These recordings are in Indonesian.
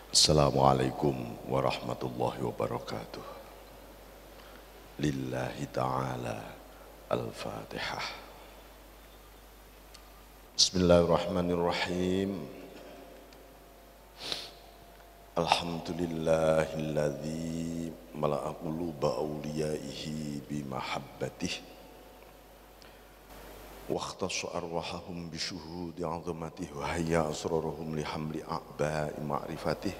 Assalamualaikum warahmatullahi wabarakatuh. Lillahi ta'ala al-Fatihah. Bismillahirrahmanirrahim. Alhamdulillahilladzi mala'a quluba awliyaihi bimahabbatih wa akhtassa arwahahum bisyuhudi 'azamatihi wa hayya asrarahum lihamli a'ba'i ma'rifatih.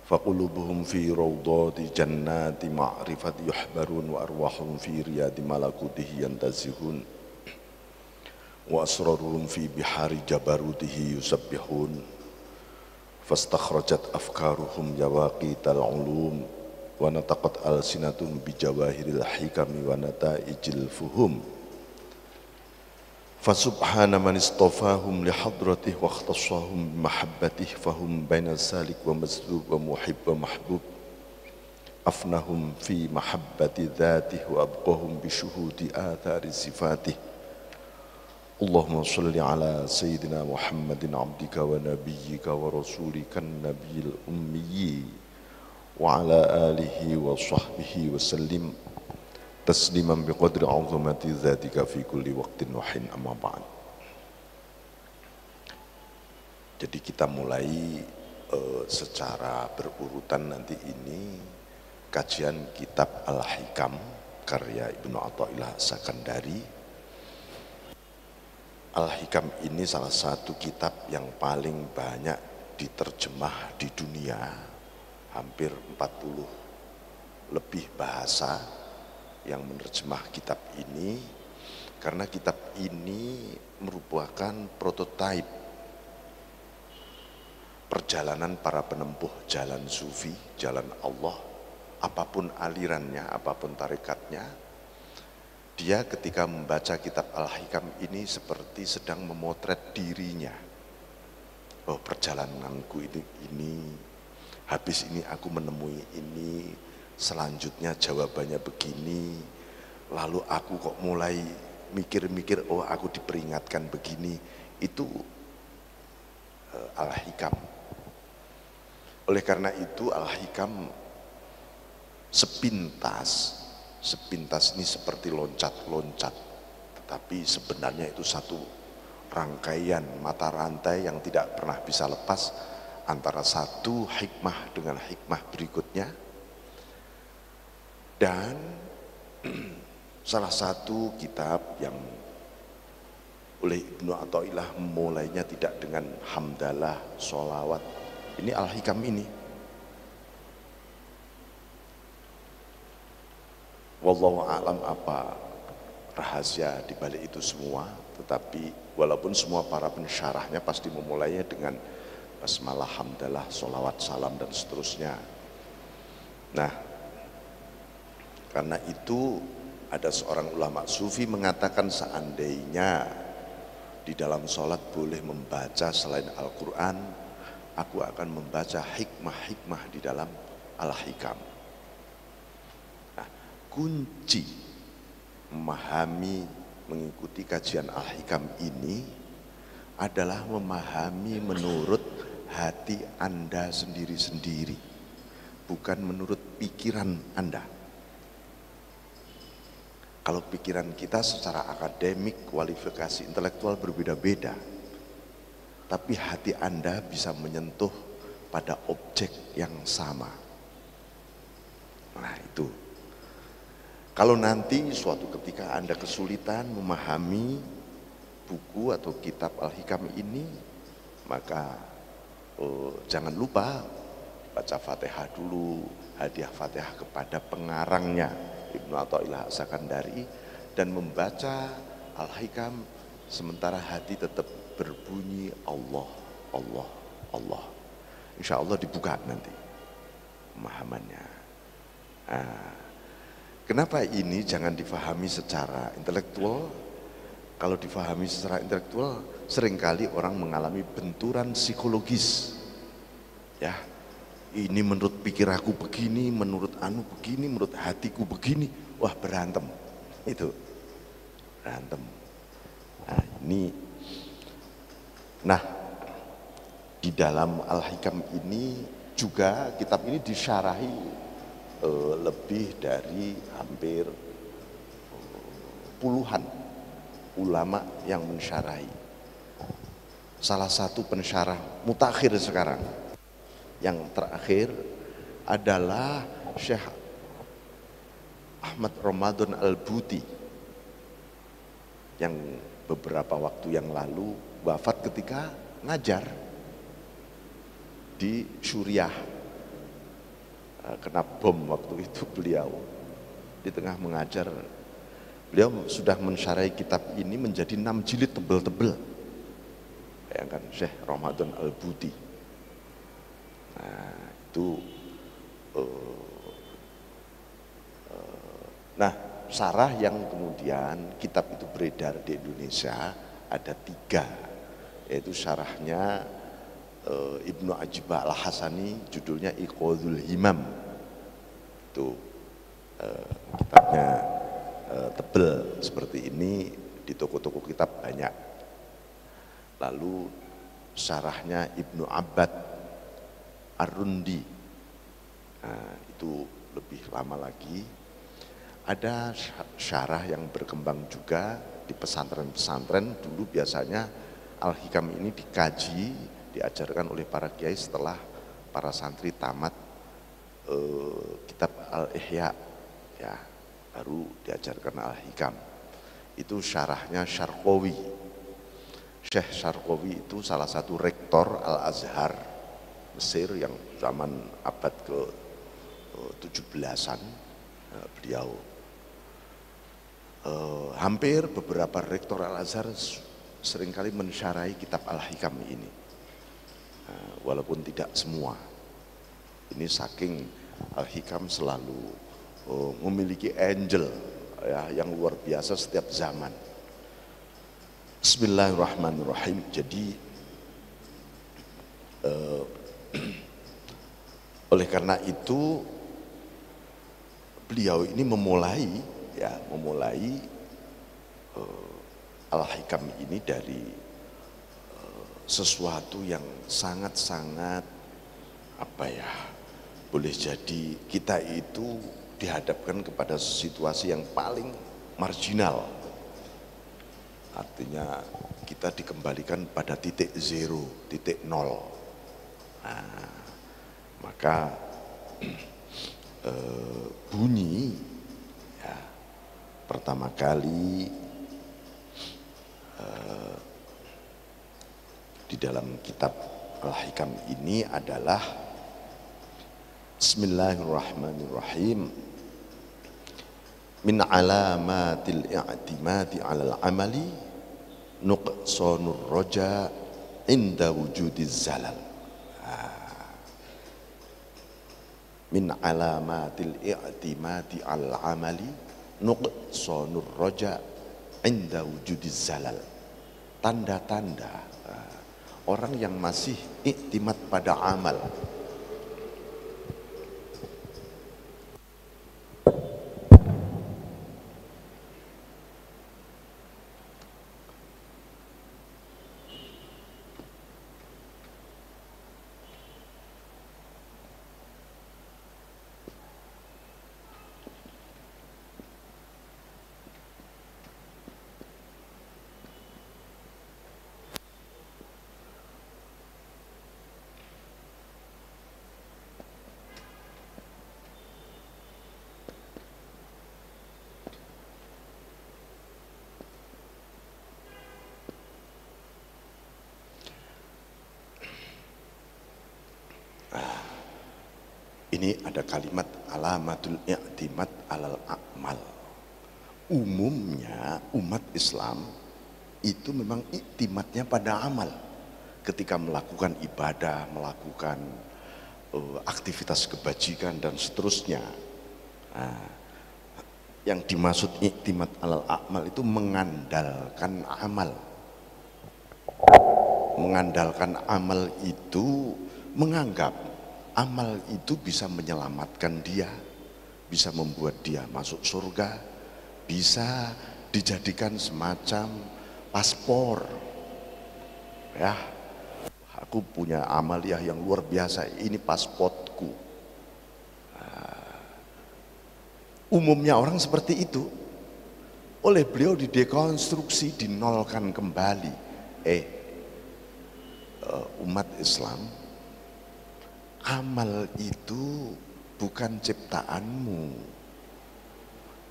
Faqulubuhum fi rawdati jannati ma'rifati yuhbarun wa arwahum fi riyadi malakutihi yantazihun wa asraruhum fi bihari jabarutihi yusabbihun fastakhrajat afkaruhum yawaqital ulum wa nataqat alsinatun bijawahiril hikami wa nata'ijil fuhum Fasubhana man istafahum lihadratih wa akhtassahum bimahabbatih fahum baina salik wa mazlub wa muhib wa mahbub afnahum fi mahabbati dhatih wa abqahum bisyuhudi athari sifatih. Allahumma salli ala sayyidina Muhammadin abdika wa nabiyyika wa rasulika nabiyil ummiyyi wa ala alihi wa sahbihi wa sallim tasliman biqadri 'azamati dzatika fi kulli waqtin wa hin amma ba'd. Jadi kita mulai secara berurutan nanti ini kajian kitab Al-Hikam karya Ibnu Athaillah As-Sakandari. Al-Hikam ini salah satu kitab yang paling banyak diterjemah di dunia, hampir 40 lebih bahasa yang menerjemah kitab ini, karena kitab ini merupakan prototipe perjalanan para penempuh jalan sufi, jalan Allah, apapun alirannya, apapun tarikatnya. Dia ketika membaca kitab Al-Hikam ini seperti sedang memotret dirinya. Oh, perjalananku ini, habis ini aku menemui ini, selanjutnya jawabannya begini, lalu aku kok mulai mikir-mikir, oh aku diperingatkan begini. Itu Al-Hikam. Oleh karena itu Al-Hikam sepintas ini seperti loncat-loncat, tetapi sebenarnya itu satu rangkaian mata rantai yang tidak pernah bisa lepas antara satu hikmah dengan hikmah berikutnya. Dan salah satu kitab yang oleh Ibnu Athaillah mulainya tidak dengan hamdalah, sholawat, ini Al-Hikam ini. Wallahu a'lam apa rahasia di balik itu semua, tetapi walaupun semua para pensyarahnya pasti memulainya dengan basmalah, hamdalah, sholawat, salam dan seterusnya. Nah, karena itu ada seorang ulama sufi mengatakan seandainya di dalam sholat boleh membaca selain Al-Quran, aku akan membaca hikmah-hikmah di dalam Al-Hikam. Nah, kunci memahami, mengikuti kajian Al-Hikam ini adalah memahami menurut hati Anda sendiri-sendiri, bukan menurut pikiran Anda. Kalau pikiran kita secara akademik, kualifikasi intelektual berbeda-beda, tapi hati Anda bisa menyentuh pada objek yang sama. Nah itu, kalau nanti suatu ketika Anda kesulitan memahami buku atau kitab Al-Hikam ini, maka jangan lupa baca Fatihah dulu, hadiah Fatihah kepada pengarangnya Ibnu Athaillah As-Sakandari, dan membaca Al-Hikam sementara hati tetap berbunyi Allah, Allah, Allah. Insya Allah dibuka nanti pemahamannya. Nah, kenapa ini jangan difahami secara intelektual? Kalau difahami secara intelektual, seringkali orang mengalami benturan psikologis. Ya, ini menurut pikir aku begini, menurut anu begini, menurut hatiku begini. Wah, berantem. Itu berantem. Nah, ini. Nah, di Di dalam Al-Hikam ini juga kitab ini disyarahi lebih dari hampir puluhan ulama yang mensyarahi. Salah satu pensyarah mutakhir sekarang yang terakhir adalah Syekh Ahmad Ramadan Al-Buti yang beberapa waktu yang lalu wafat ketika ngajar di Suriah. Kena bom waktu itu beliau di tengah mengajar. Beliau sudah mensyarahi kitab ini menjadi 6 jilid tebel-tebel. Bayangkan Syekh Ramadan Al-Buti. Nah, itu nah, syarah yang kemudian kitab itu beredar di Indonesia ada 3, yaitu syarahnya Ibnu Ajibah Al-Hasani, judulnya Iqadul Himam. Itu kitabnya tebel seperti ini, di toko-toko kitab banyak. Lalu syarahnya Ibnu Abbad Ar-Rundi, nah, itu lebih lama lagi. Ada syarah yang berkembang juga di pesantren-pesantren. Dulu biasanya Al-Hikam ini dikaji, diajarkan oleh para kiai setelah para santri tamat kitab Al-Ihya, ya, baru diajarkan Al-Hikam. Itu syarahnya Syarqawi. Syekh Syarqawi itu salah satu rektor Al-Azhar Mesir yang zaman abad ke-17-an. Beliau hampir beberapa rektor Al-Azhar seringkali mensyarahi kitab Al-Hikam ini, walaupun tidak semua. Ini saking Al-Hikam selalu memiliki angel, ya, yang luar biasa setiap zaman. Bismillahirrahmanirrahim. Jadi oleh karena itu beliau ini memulai Al-Hikam ini dari sesuatu yang sangat-sangat boleh jadi kita itu dihadapkan kepada situasi yang paling marginal. Artinya kita dikembalikan pada titik zero, titik nol. Nah, maka bunyi, ya, pertama kali di dalam kitab Al-Hikam ini adalah Bismillahirrahmanirrahim. Min alamatil i'timadi 'alal amali nuqsanur roja inda wujudiz zalal. Min alamatil i'timadi 'alal amali nuqsanur roja inda wujudiz zalal. Tanda-tanda orang yang masih iktimat pada amal, ini ada kalimat alamatul i'timad alal a'mal. Umumnya umat Islam itu memang iktimatnya pada amal. Ketika melakukan ibadah, melakukan aktivitas kebajikan dan seterusnya. Nah, yang dimaksud iktimat alal a'mal itu mengandalkan amal. Mengandalkan amal itu menganggap amal itu bisa menyelamatkan dia, bisa membuat dia masuk surga, bisa dijadikan semacam paspor, ya. Aku punya amaliyah yang luar biasa, ini pasportku. Umumnya orang seperti itu. Oleh beliau didekonstruksi, dinolkan kembali. Umat Islam, amal itu bukan ciptaanmu.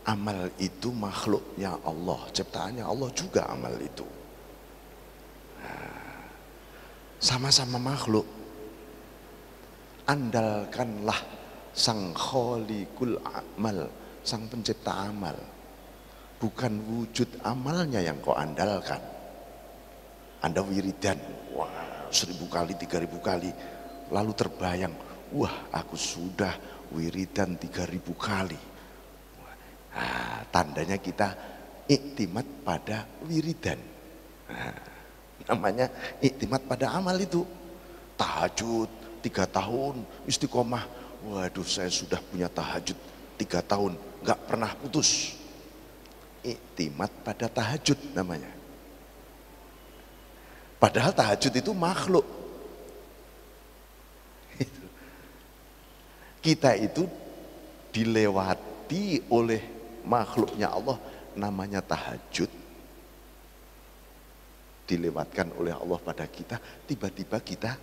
Amal itu makhluknya Allah, ciptaannya Allah juga amal itu. Sama-sama makhluk. Andalkanlah sang khaliqul amal, sang pencipta amal. Bukan wujud amalnya yang kau andalkan. Anda wiridan, wah 1000 kali, 3000 kali, lalu terbayang, wah aku sudah wiridan 3000 kali. Tandanya kita iktimat pada wiridan. Namanya iktimat pada amal itu. Tahajud 3 tahun istiqomah, waduh saya sudah punya tahajud 3 tahun gak pernah putus. Iktimat pada tahajud namanya. Padahal tahajud itu makhluk. Kita itu dilewati oleh makhluknya Allah, namanya tahajud. Dilewatkan oleh Allah pada kita, tiba-tiba kita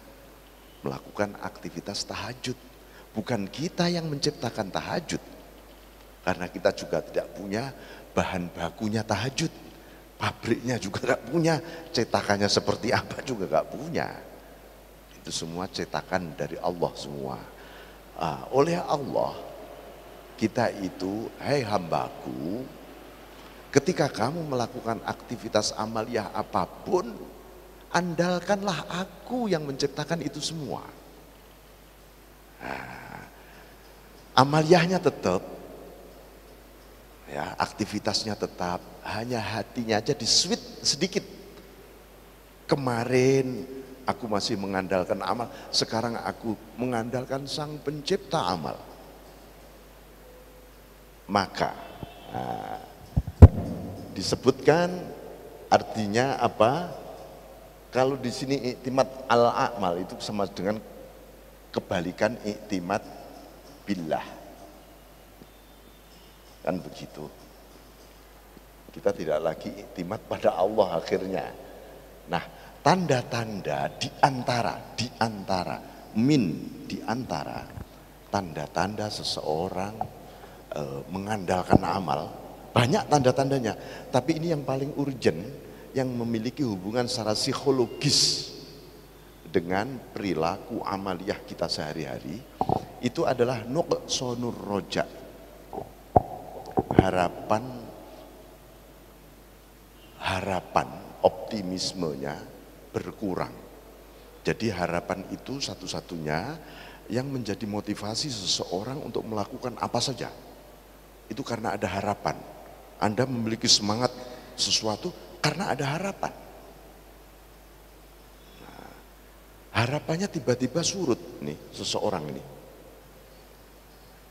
melakukan aktivitas tahajud. Bukan kita yang menciptakan tahajud, karena kita juga tidak punya bahan bakunya tahajud. Pabriknya juga gak punya, cetakannya seperti apa juga gak punya. Itu semua cetakan dari Allah semua. Oleh Allah, kita itu, hai hambaku, ketika kamu melakukan aktivitas amaliyah apapun, andalkanlah aku yang menciptakan itu semua. Amaliyahnya tetap, ya, aktivitasnya tetap, hanya hatinya aja diswit sedikit. Kemarin aku masih mengandalkan amal, sekarang aku mengandalkan sang pencipta amal. Maka disebutkan artinya apa? Kalau di sini iktimat al-a'mal itu sama dengan kebalikan iktimat billah. Kan begitu. Kita tidak lagi iktimat pada Allah akhirnya. Nah, tanda-tanda di antara tanda-tanda seseorang mengandalkan amal, banyak tanda-tandanya, tapi ini yang paling urgent, yang memiliki hubungan secara psikologis dengan perilaku amaliyah kita sehari-hari, itu adalah nuqsonur roja, harapan optimismenya berkurang. Jadi harapan itu satu-satunya yang menjadi motivasi seseorang untuk melakukan apa saja. Itu karena ada harapan. Anda memiliki semangat sesuatu karena ada harapan. Nah, harapannya tiba-tiba surut nih seseorang ini.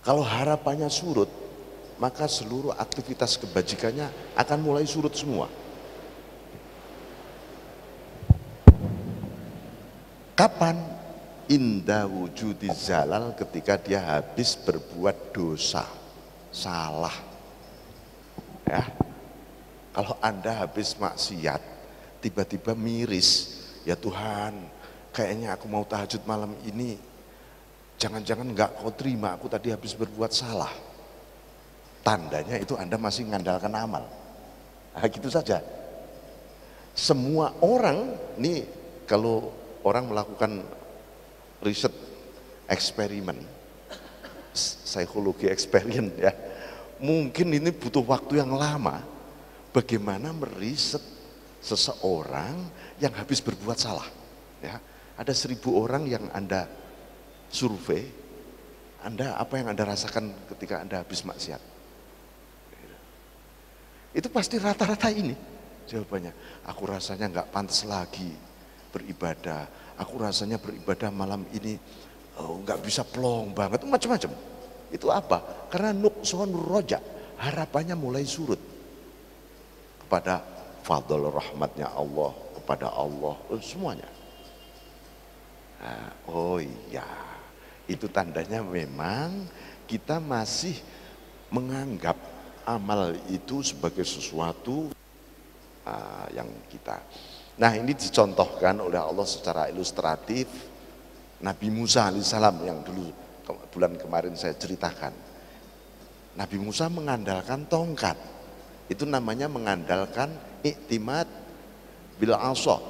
Kalau harapannya surut, maka seluruh aktivitas kebajikannya akan mulai surut semua. Kapan? Inda wujudi zalal, ketika dia habis berbuat dosa, salah. Ya, kalau Anda habis maksiat, tiba-tiba miris, ya Tuhan, kayaknya aku mau tahajud malam ini, jangan-jangan enggak kau terima, aku tadi habis berbuat salah. Tandanya itu Anda masih mengandalkan amal. Nah, gitu saja. Semua orang, nih kalau orang melakukan riset eksperimen, psikologi eksperimen ya, mungkin ini butuh waktu yang lama. Bagaimana meriset seseorang yang habis berbuat salah? Ya, ada 1000 orang yang Anda survei, apa yang Anda rasakan ketika Anda habis maksiat? Itu pasti rata-rata ini jawabannya. Aku rasanya nggak pantas lagi beribadah. Aku rasanya beribadah malam ini nggak bisa plong banget, macam-macam. Itu apa? Karena nuqsonur roja, harapannya mulai surut kepada fadl rahmatnya Allah, kepada Allah, semuanya. Oh iya, itu tandanya memang kita masih menganggap amal itu sebagai sesuatu yang kita. Nah ini dicontohkan oleh Allah secara ilustratif Nabi Musa alaihissalam yang dulu bulan kemarin saya ceritakan. Nabi Musa mengandalkan tongkat, itu namanya mengandalkan iktimad bil asa,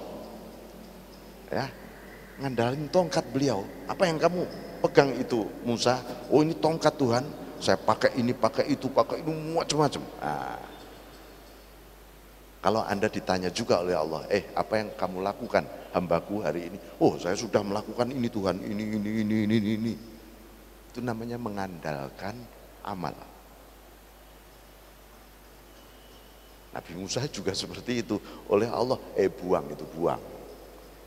ya, ngandalin tongkat beliau. Apa yang kamu pegang itu Musa? Oh ini tongkat Tuhan, saya pakai ini, pakai itu macam-macam. Kalau Anda ditanya juga oleh Allah, apa yang kamu lakukan hambaku hari ini? Oh saya sudah melakukan ini Tuhan, ini. Itu namanya mengandalkan amal. Nabi Musa juga seperti itu, oleh Allah, buang itu, buang.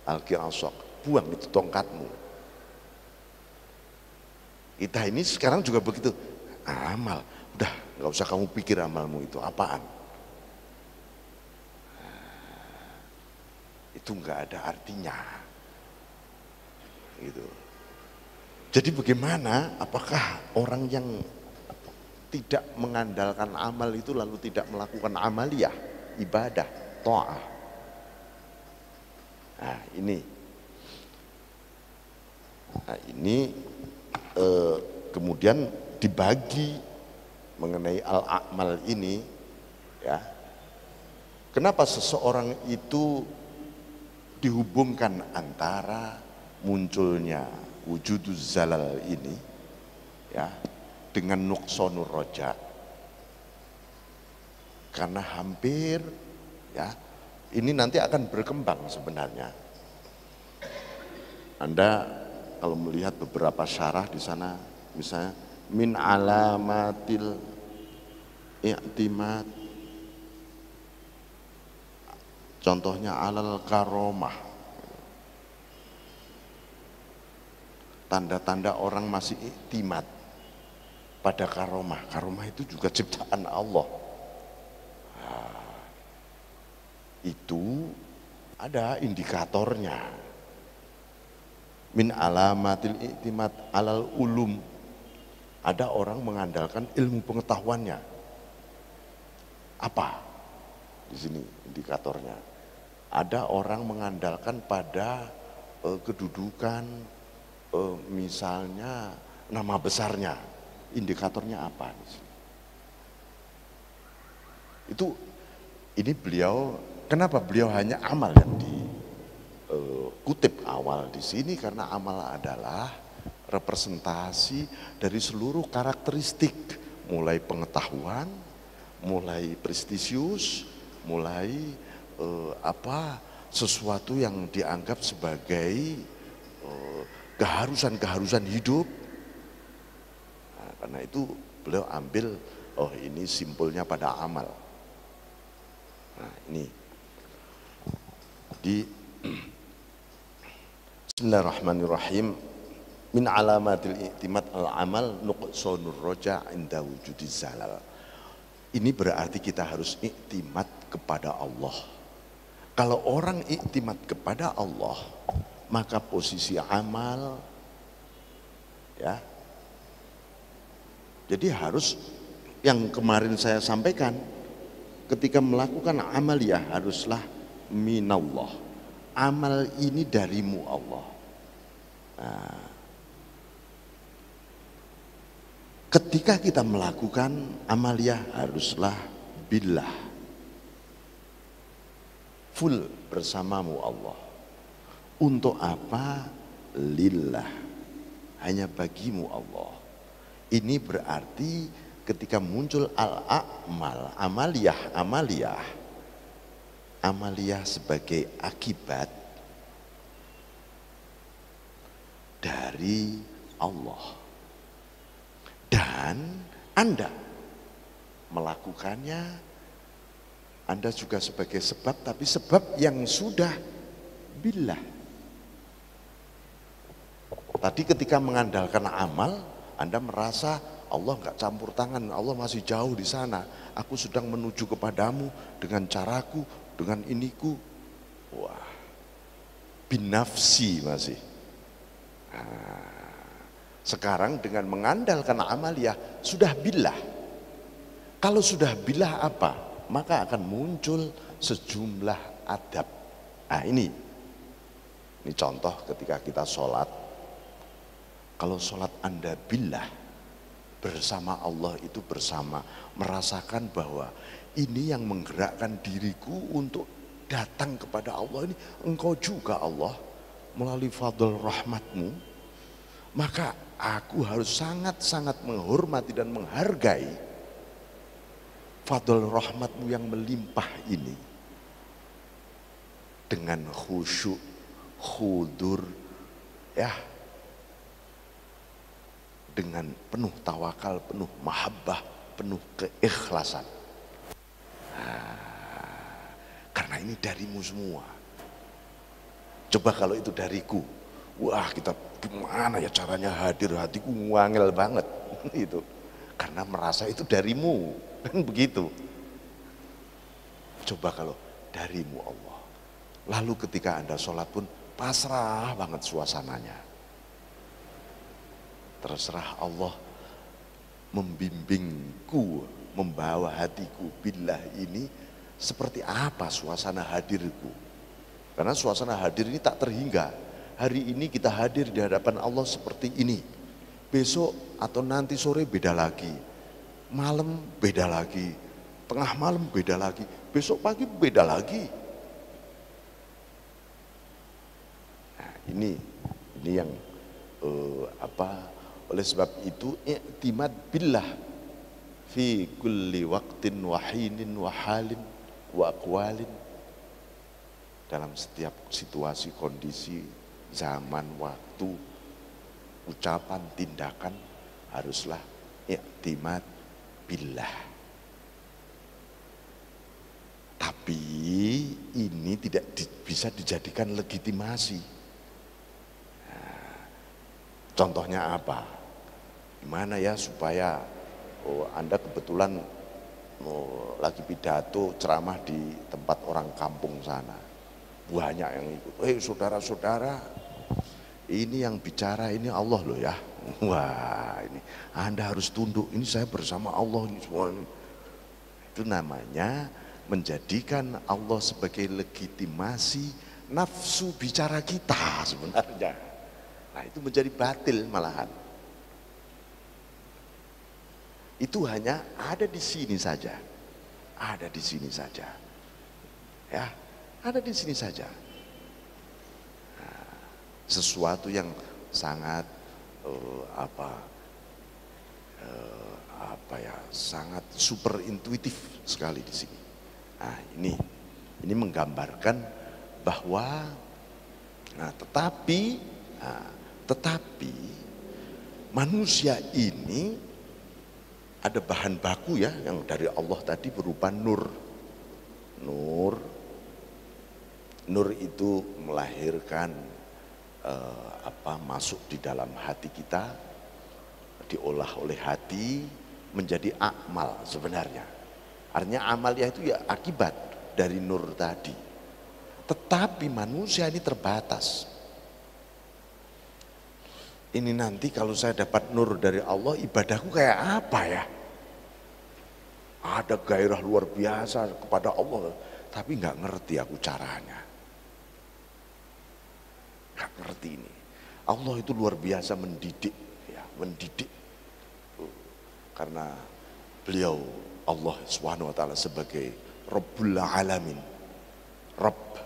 Al-Qiyasok, buang itu tongkatmu. Kita ini sekarang juga begitu, amal, udah nggak usah kamu pikir amalmu itu apaan. Itu nggak ada artinya, gitu. Jadi bagaimana? Apakah orang yang tidak mengandalkan amal itu lalu tidak melakukan amaliyah, ibadah, ta'ah? Nah ini kemudian dibagi mengenai al-a'mal ini, ya. Kenapa seseorang itu dihubungkan antara munculnya wujuduz zalal ini, ya, dengan nuqsonur roja? Karena hampir, ya, ini nanti akan berkembang sebenarnya. Anda kalau melihat beberapa syarah di sana, misalnya min alamatil i'timad, contohnya alal karomah, tanda-tanda orang masih iktimad pada karomah. Karomah itu juga ciptaan Allah. Itu ada indikatornya. Min alamatil i'timad alal ulum, ada orang mengandalkan ilmu pengetahuannya. Apa di sini indikatornya? Ada orang mengandalkan pada kedudukan, misalnya nama besarnya, indikatornya apa? Itu ini beliau, kenapa beliau hanya amal yang dikutip awal di sini? Karena amal adalah representasi dari seluruh karakteristik, mulai pengetahuan, mulai prestisius, mulai sesuatu yang dianggap sebagai keharusan hidup. Nah, karena itu beliau ambil, ini simpulnya pada amal. Nah ini di Bismillahirrahmanirrahim, min alamatil i'timad al-amal nuqsanur roja inda wujudiz zalal. Ini berarti kita harus iktimad kepada Allah. Kalau orang iktimad kepada Allah, maka posisi amal, ya. Jadi harus yang kemarin saya sampaikan, ketika melakukan amaliyah haruslah minallah. Amal ini darimu Allah. Nah, ketika kita melakukan amaliyah haruslah billah, full bersamamu Allah. Untuk apa? Lillah, hanya bagimu Allah. Ini berarti ketika muncul al-a'mal, amaliyah sebagai akibat dari Allah. Dan Anda melakukannya, Anda juga sebagai sebab, tapi sebab yang sudah billah. Tadi ketika mengandalkan amal, Anda merasa Allah nggak campur tangan, Allah masih jauh di sana. Aku sedang menuju kepadamu dengan caraku, dengan iniku. Wah, binafsi masih. Sekarang dengan mengandalkan amaliyah sudah billah. Kalau sudah billah apa? Maka akan muncul sejumlah adab. Nah ini contoh ketika kita sholat. Kalau sholat Anda billah bersama Allah itu bersama, merasakan bahwa ini yang menggerakkan diriku untuk datang kepada Allah ini, engkau juga Allah melalui fadl rahmatmu, maka aku harus sangat-sangat menghormati dan menghargai fadl rahmatmu yang melimpah ini dengan khusyuk, khudur, ya, dengan penuh tawakal, penuh mahabbah, penuh keikhlasan. Karena ini darimu semua. Coba kalau itu dariku, wah kita gimana ya caranya hadir, hatiku ngangel banget itu. Karena merasa itu darimu, kan begitu. Coba kalau darimu Allah. Lalu ketika Anda sholat pun pasrah banget suasananya. Terserah Allah membimbingku, membawa hatiku billah ini seperti apa suasana hadirku. Karena suasana hadir ini tak terhingga. Hari ini kita hadir di hadapan Allah seperti ini. Besok atau nanti sore beda lagi. Malam beda lagi. Tengah malam beda lagi. Besok pagi beda lagi. Nah, ini yang oleh sebab itu i'timad billah fi kulli waqtin wa hinin wa halin wa aqwalin, dalam setiap situasi, kondisi, zaman, waktu, ucapan, tindakan haruslah i'timad billah. Tapi ini tidak bisa dijadikan legitimasi. Nah, contohnya apa? Gimana ya supaya Anda kebetulan lagi pidato ceramah di tempat orang kampung sana, banyak yang ikut. Saudara-saudara, ini yang bicara ini Allah loh ya. Wah, ini Anda harus tunduk. Ini saya bersama Allah ini semua. Itu namanya menjadikan Allah sebagai legitimasi nafsu bicara kita sebenarnya. Nah, itu menjadi batil malahan. Itu hanya ada di sini saja. Ada di sini saja. Ya, ada di sini saja. Nah, sesuatu yang sangat sangat super intuitif sekali di sini. Nah, ini menggambarkan bahwa tetapi manusia ini ada bahan baku ya yang dari Allah tadi berupa nur. Nur itu melahirkan masuk di dalam hati kita, diolah oleh hati menjadi amal sebenarnya. Artinya amaliyah itu ya akibat dari nur tadi. Tetapi manusia ini terbatas. Ini nanti kalau saya dapat nur dari Allah, ibadahku kayak apa ya? Ada gairah luar biasa kepada Allah, tapi nggak ngerti aku caranya. Nggak ngerti ini. Allah itu luar biasa mendidik, ya, mendidik. Karena beliau Allah Subhanahu wa taala sebagai Rabbul Alamin. Rabb,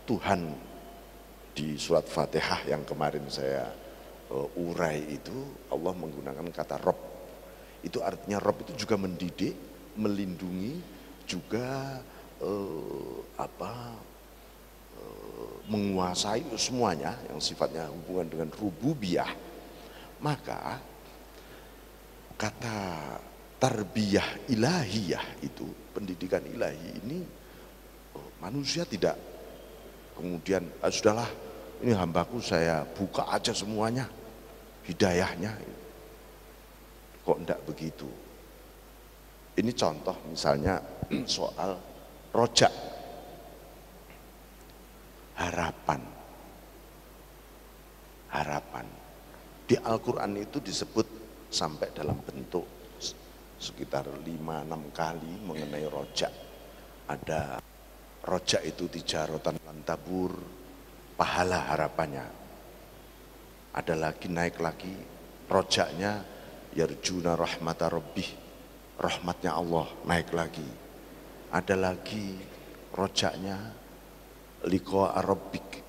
Tuhan, di surat Fatihah yang kemarin saya urai itu Allah menggunakan kata Rabb. Itu artinya Rabb itu juga mendidik, melindungi, juga menguasai semuanya yang sifatnya hubungan dengan rububiyah. Maka kata tarbiyah ilahiyah itu, pendidikan ilahi ini manusia tidak kemudian sudahlah ini hambaku saya buka aja semuanya hidayahnya. Kok enggak begitu? Ini contoh misalnya soal rojak, harapan. Di Al-Quran itu disebut sampai dalam bentuk sekitar 5-6 kali mengenai rojak. Ada rojak itu tijarotan lan tabur, pahala harapannya. Ada lagi naik lagi rojaknya yarjuna rahmata rabbih, rahmatnya Allah naik lagi. Ada lagi rojaknya liqa rabbik,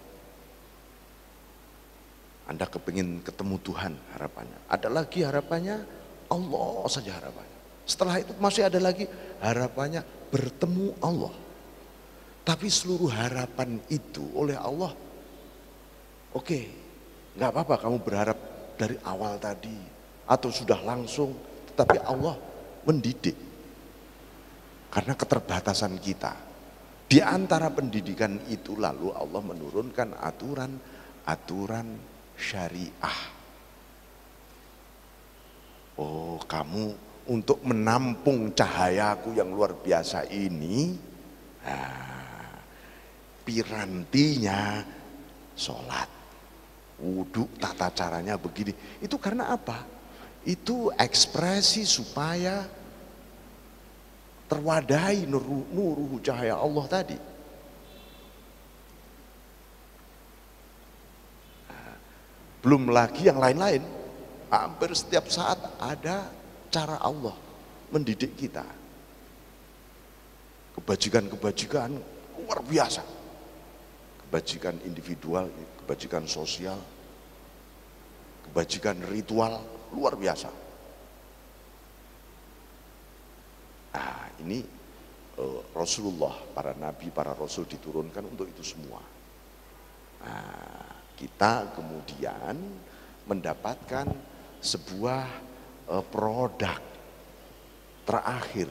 Anda kepingin ketemu Tuhan harapannya. Ada lagi harapannya Allah saja harapannya. Setelah itu masih ada lagi harapannya bertemu Allah. Tapi seluruh harapan itu oleh Allah, oke, gak apa-apa kamu berharap dari awal tadi atau sudah langsung, tetapi Allah mendidik. Karena keterbatasan kita. Di antara pendidikan itu lalu Allah menurunkan aturan syariah. Oh, kamu untuk menampung cahayaku yang luar biasa ini, pirantinya sholat, wudhu, tata caranya begini. Itu karena apa? Itu ekspresi supaya terwadahi nuruhu cahaya Allah tadi. Belum lagi yang lain-lain, hampir setiap saat ada cara Allah mendidik kita. Kebajikan-kebajikan luar biasa. Kebajikan individual, kebajikan sosial, kebajikan ritual luar biasa. Nah, ini Rasulullah, para nabi, para rasul diturunkan untuk itu semua. Nah, kita kemudian mendapatkan sebuah produk terakhir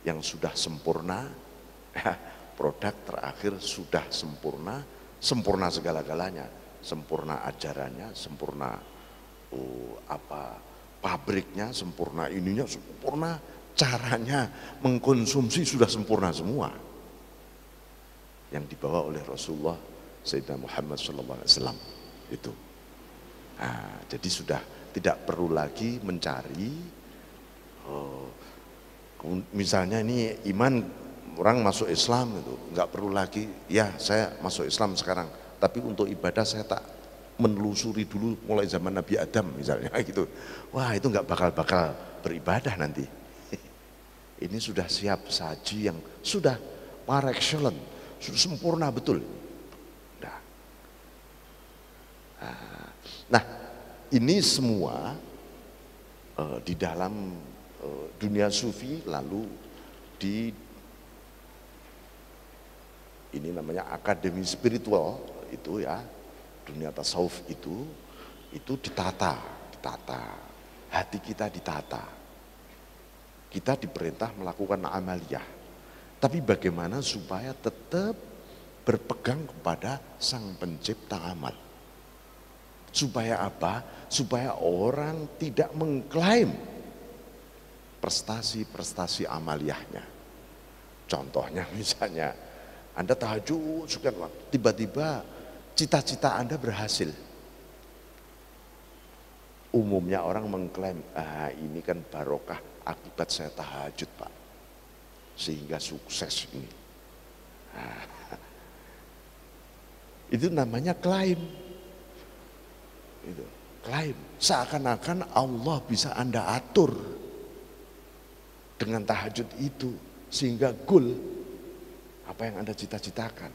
yang sudah sempurna. Produk terakhir sudah sempurna, sempurna segala-galanya, sempurna ajarannya, sempurna pabriknya, sempurna ininya, sempurna caranya mengkonsumsi sudah sempurna semua. Yang dibawa oleh Rasulullah Sayyidina Muhammad SAW itu. Nah, jadi sudah tidak perlu lagi mencari, misalnya ini iman orang masuk Islam itu, nggak perlu lagi, ya saya masuk Islam sekarang, tapi untuk ibadah saya tak menelusuri dulu mulai zaman Nabi Adam misalnya gitu. Wah, itu nggak bakal beribadah nanti. Ini sudah siap saji yang sudah par excellence, sudah sempurna betul. Nah, ini semua di dalam dunia sufi, lalu di ini namanya akademi spiritual itu ya, dunia tasawuf itu ditata, hati kita ditata. Kita diperintah melakukan amaliyah, tapi bagaimana supaya tetap berpegang kepada Sang Pencipta amal. Supaya apa? Supaya orang tidak mengklaim prestasi-prestasi amaliyahnya. Contohnya misalnya, Anda tahajud, tiba-tiba cita-cita Anda berhasil. Umumnya orang mengklaim, ini kan barokah akibat saya tahajud Pak, sehingga sukses ini. Itu namanya klaim. Itu klaim, seakan-akan Allah bisa Anda atur dengan tahajud itu sehingga goal apa yang Anda cita-citakan.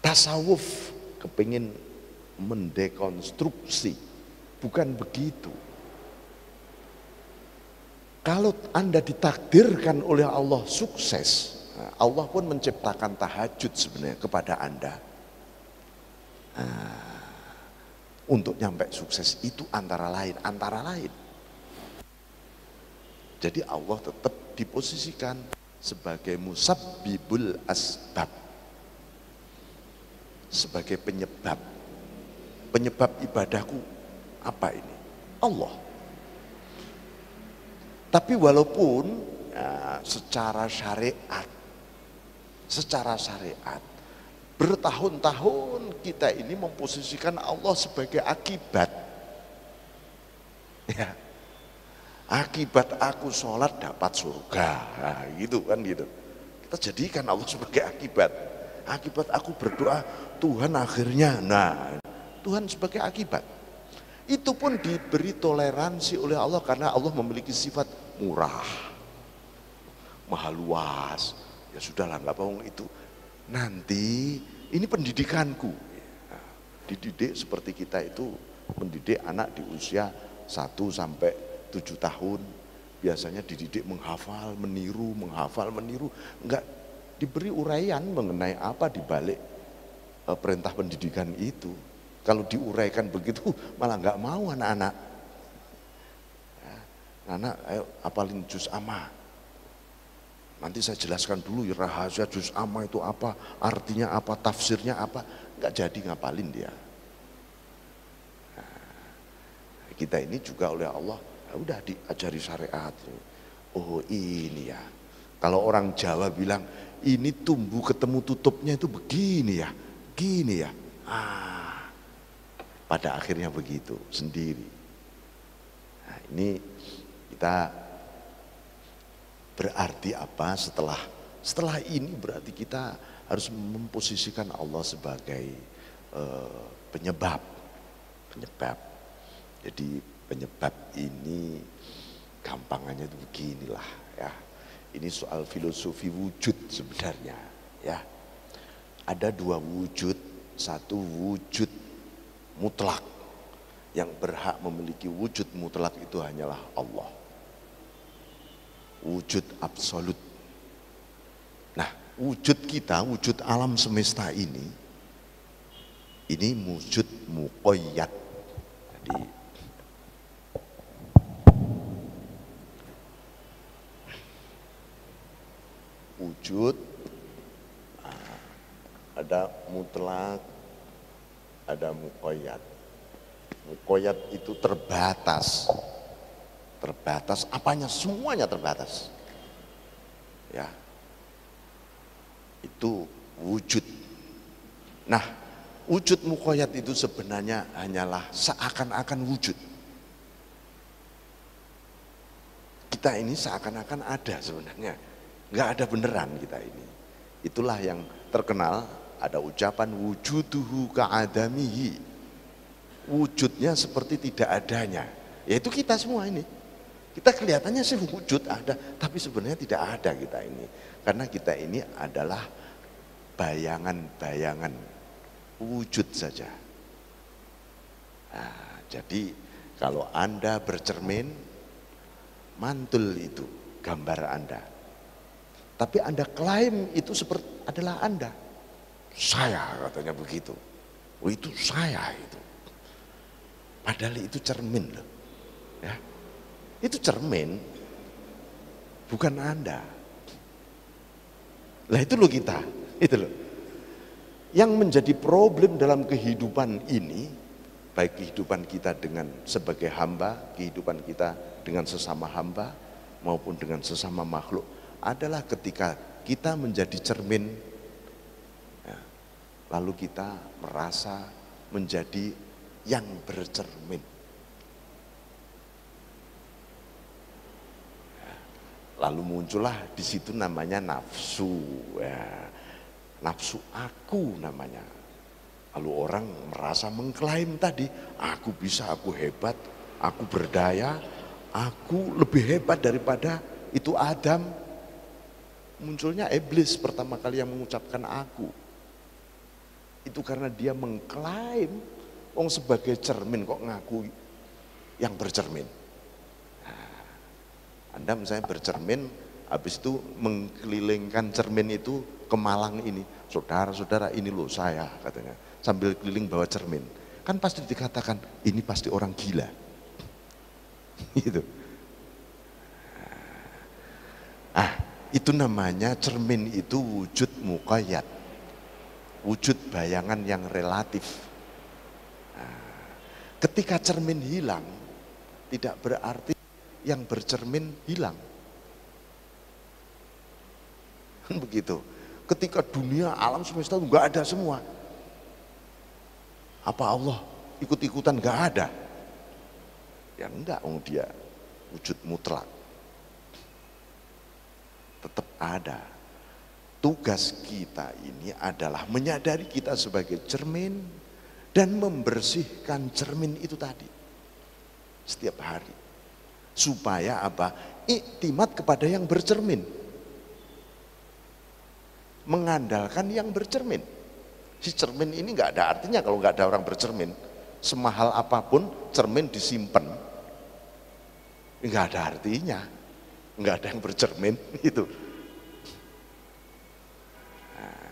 Tasawuf kepingin mendekonstruksi, bukan begitu. Kalau Anda ditakdirkan oleh Allah sukses, Allah pun menciptakan tahajud sebenarnya kepada Anda. Untuk nyampe sukses itu antara lain. Jadi Allah tetap diposisikan sebagai musabbibul asbab, sebagai penyebab ibadahku apa ini? Allah. Tapi walaupun secara syariat Bertahun-tahun kita ini memposisikan Allah sebagai akibat. Ya, akibat aku sholat dapat surga, nah, gitu kan gitu. Kita jadikan Allah sebagai akibat. Akibat aku berdoa, Tuhan akhirnya, nah Tuhan sebagai akibat. Itu pun diberi toleransi oleh Allah karena Allah memiliki sifat murah, maha luas. Ya sudahlah, nggak apa-apa itu. Nanti ini pendidikanku. Nah, dididik seperti kita itu mendidik anak di usia 1 sampai 7 tahun. Biasanya dididik menghafal, meniru, menghafal, meniru. Enggak diberi uraian mengenai apa dibalik perintah pendidikan itu. Kalau diuraikan begitu malah enggak mau anak-anak. Ya, anak ayo apalin juz amma. Nanti saya jelaskan dulu ya rahasia juz amma itu apa, artinya apa, tafsirnya apa. Enggak jadi ngapalin dia. Nah, kita ini juga oleh Allah udah diajari syariat. Oh ini ya. Kalau orang Jawa bilang ini tumbuh ketemu tutupnya itu begini ya, gini ya. Pada akhirnya begitu sendiri. Nah, ini kita berarti apa setelah ini berarti kita harus memposisikan Allah sebagai penyebab. Jadi penyebab ini gampangannya itu beginilah ya. Ini soal filosofi wujud sebenarnya ya. Ada 2 wujud, satu wujud mutlak. Yang berhak memiliki wujud mutlak itu hanyalah Allah. Wujud absolut. Nah, wujud kita, wujud alam semesta ini wujud muqayyad. Jadi wujud ada mutlak, ada muqayyad. Muqayyad itu terbatas. Terbatas apanya? Semuanya terbatas. Ya. Itu wujud. Nah, wujud muqayyad itu sebenarnya hanyalah seakan-akan wujud. Kita ini seakan-akan ada sebenarnya. Enggak ada beneran kita ini. Itulah yang terkenal, ada ucapan wujuduhu ka'adamihi. Wujudnya seperti tidak adanya. Yaitu kita semua ini. Kita kelihatannya sih wujud ada, tapi sebenarnya tidak ada kita ini. Karena kita ini adalah bayangan-bayangan wujud saja. Nah, jadi kalau Anda bercermin, mantul itu gambar Anda. Tapi Anda klaim itu seperti adalah Anda. Saya katanya begitu. Oh itu saya itu. Padahal itu cermin loh. Ya. Itu cermin. Bukan Anda. Lah itu loh kita. Itu loh. Yang menjadi problem dalam kehidupan ini, baik kehidupan kita dengan sebagai hamba, kehidupan kita dengan sesama hamba, maupun dengan sesama makhluk, adalah ketika kita menjadi cermin, ya, lalu kita merasa menjadi yang bercermin. Ya, lalu muncullah di situ namanya nafsu, ya, nafsu aku namanya. Lalu orang merasa mengklaim tadi, aku bisa, aku hebat, aku berdaya, aku lebih hebat daripada itu Adam. Munculnya iblis pertama kali yang mengucapkan aku. Itu karena dia mengklaim, sebagai cermin kok ngaku yang bercermin. Nah, Anda misalnya bercermin, habis itu mengkelilingkan cermin itu ke Malang ini. Saudara-saudara ini loh saya katanya. Sambil keliling bawa cermin. Kan pasti dikatakan, ini pasti orang gila. Gitu. Itu namanya cermin itu wujud muqayyad. Wujud bayangan yang relatif. Ketika cermin hilang, tidak berarti yang bercermin hilang. Begitu. Ketika dunia alam semesta itu nggak ada semua. Apa Allah ikut-ikutan nggak ada? Ya enggak, dia wujud mutlak. Tetap ada. Tugas kita ini adalah menyadari kita sebagai cermin dan membersihkan cermin itu tadi setiap hari. Supaya apa? Iktimat kepada yang bercermin. Mengandalkan yang bercermin. Si cermin ini nggak ada artinya kalau nggak ada orang bercermin. Semahal apapun cermin disimpan, nggak ada artinya, nggak ada yang bercermin itu. Nah,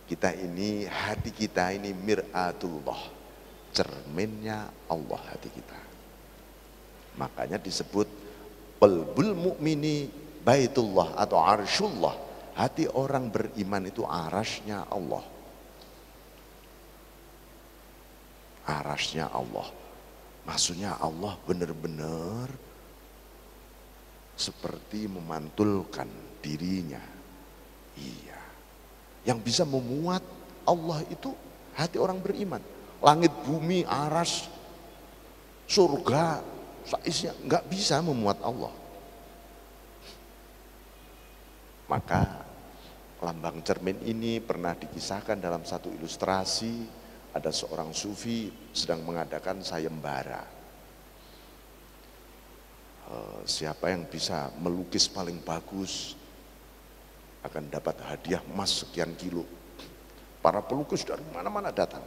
kita ini, hati kita ini mir'atullah, cerminnya Allah hati kita. Makanya disebut qalbul mu'mini baitullah atau arsyullah. Hati orang beriman itu arasnya Allah. Arasnya Allah. Maksudnya Allah benar-benar seperti memantulkan dirinya. Iya. Yang bisa memuat Allah itu hati orang beriman. Langit, bumi, aras, surga, saisnya nggak bisa memuat Allah. Maka lambang cermin ini pernah dikisahkan dalam satu ilustrasi. Ada seorang sufi sedang mengadakan sayembara. Siapa yang bisa melukis paling bagus akan dapat hadiah emas sekian kilo. Para pelukis dari mana-mana datang.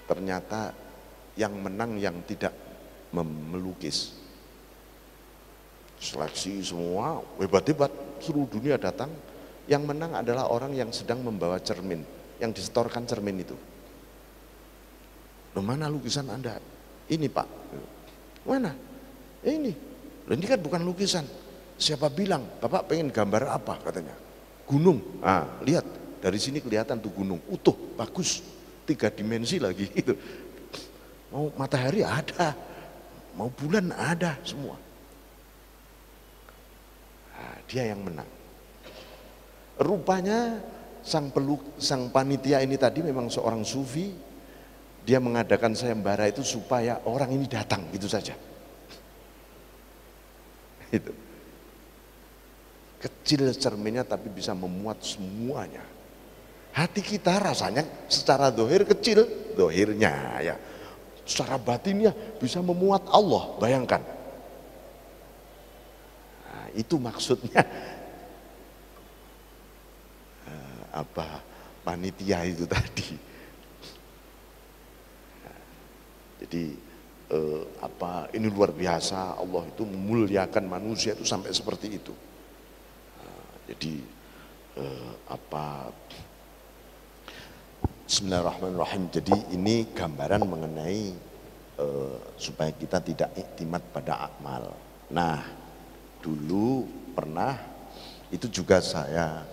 Ternyata yang menang yang tidak melukis. Seleksi semua, hebat-hebat, seluruh dunia datang. Yang menang adalah orang yang sedang membawa cermin, yang disetorkan cermin itu. Loh, mana lukisan Anda? Ini Pak. Mana? Ini. Loh, ini kan bukan lukisan. Siapa bilang? Bapak pengen gambar apa katanya? Gunung. Ah, lihat dari sini kelihatan tuh gunung utuh, bagus, 3 dimensi lagi itu. Mau matahari ada, mau bulan ada, semua. Nah, dia yang menang. Rupanya sang panitia ini tadi memang seorang sufi. Dia mengadakan sayembara itu supaya orang ini datang gitu saja. Itu. Kecil cerminnya tapi bisa memuat semuanya. Hati kita rasanya secara dohir kecil, dohirnya ya. Secara batinnya bisa memuat Allah, bayangkan. Nah, itu maksudnya panitia itu tadi. Jadi ini luar biasa, Allah itu memuliakan manusia itu sampai seperti itu. Jadi Bismillahirrahmanirrahim. Jadi ini gambaran mengenai supaya kita tidak iktimat pada amal. Nah, dulu pernah itu juga saya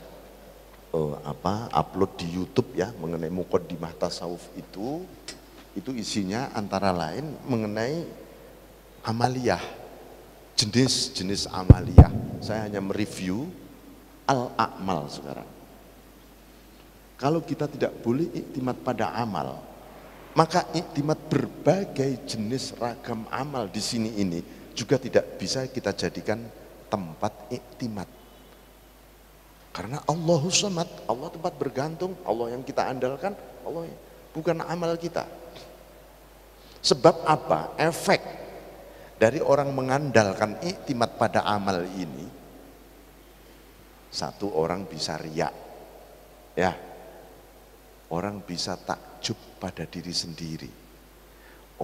upload di YouTube ya mengenai muqaddimah tasawuf itu isinya antara lain mengenai amaliyah, jenis-jenis amaliyah. Saya hanya mereview al-a'mal sekarang. Kalau kita tidak boleh iktimat pada amal, maka iktimat berbagai jenis ragam amal di sini ini juga tidak bisa kita jadikan tempat iktimat. Karena Allahus Samad, Allah tempat bergantung, Allah yang kita andalkan, Allah bukan amal kita. Sebab apa? Efek dari orang mengandalkan iktimat pada amal ini, satu orang bisa riak, ya, orang bisa takjub pada diri sendiri,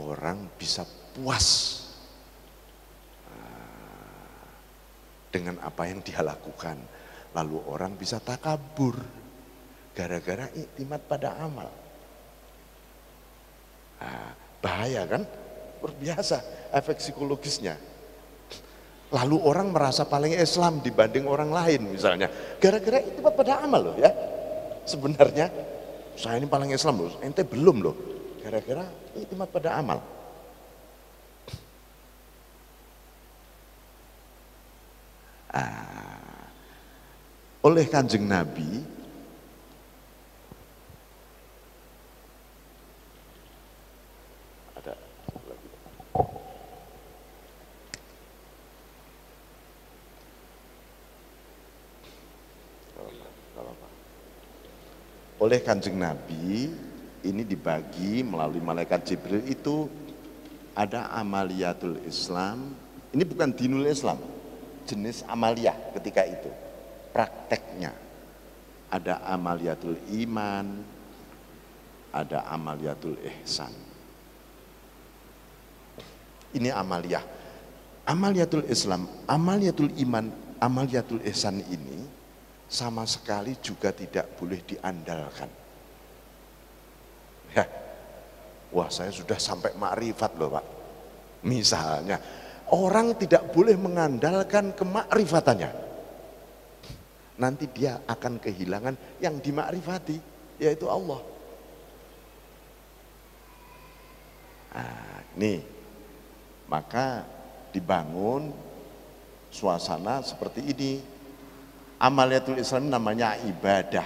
orang bisa puas dengan apa yang dia lakukan. Lalu orang bisa takabur gara-gara iktimat pada amal. Bahaya kan? Luar biasa efek psikologisnya. Lalu orang merasa paling Islam dibanding orang lain misalnya. Gara-gara iktimat pada amal loh ya. Sebenarnya saya ini paling Islam loh, ente belum loh. Gara-gara iktimat pada amal. oleh Kanjeng Nabi ada oleh Kanjeng Nabi ini dibagi melalui malaikat Jibril itu ada amaliyatul Islam. Ini bukan dinul Islam, jenis amaliyah ketika itu prakteknya. Ada amaliyatul iman, ada amaliyatul ihsan. Ini amaliyah. Amaliyatul Islam, amaliyatul iman, amaliyatul ihsan ini sama sekali juga tidak boleh diandalkan. Ya, wah saya sudah sampai makrifat loh Pak. Misalnya, orang tidak boleh mengandalkan kemakrifatannya. Nanti dia akan kehilangan yang dimakrifati, yaitu Allah. Nah, nih, maka dibangun suasana seperti ini. Amaliyatul Islam namanya ibadah,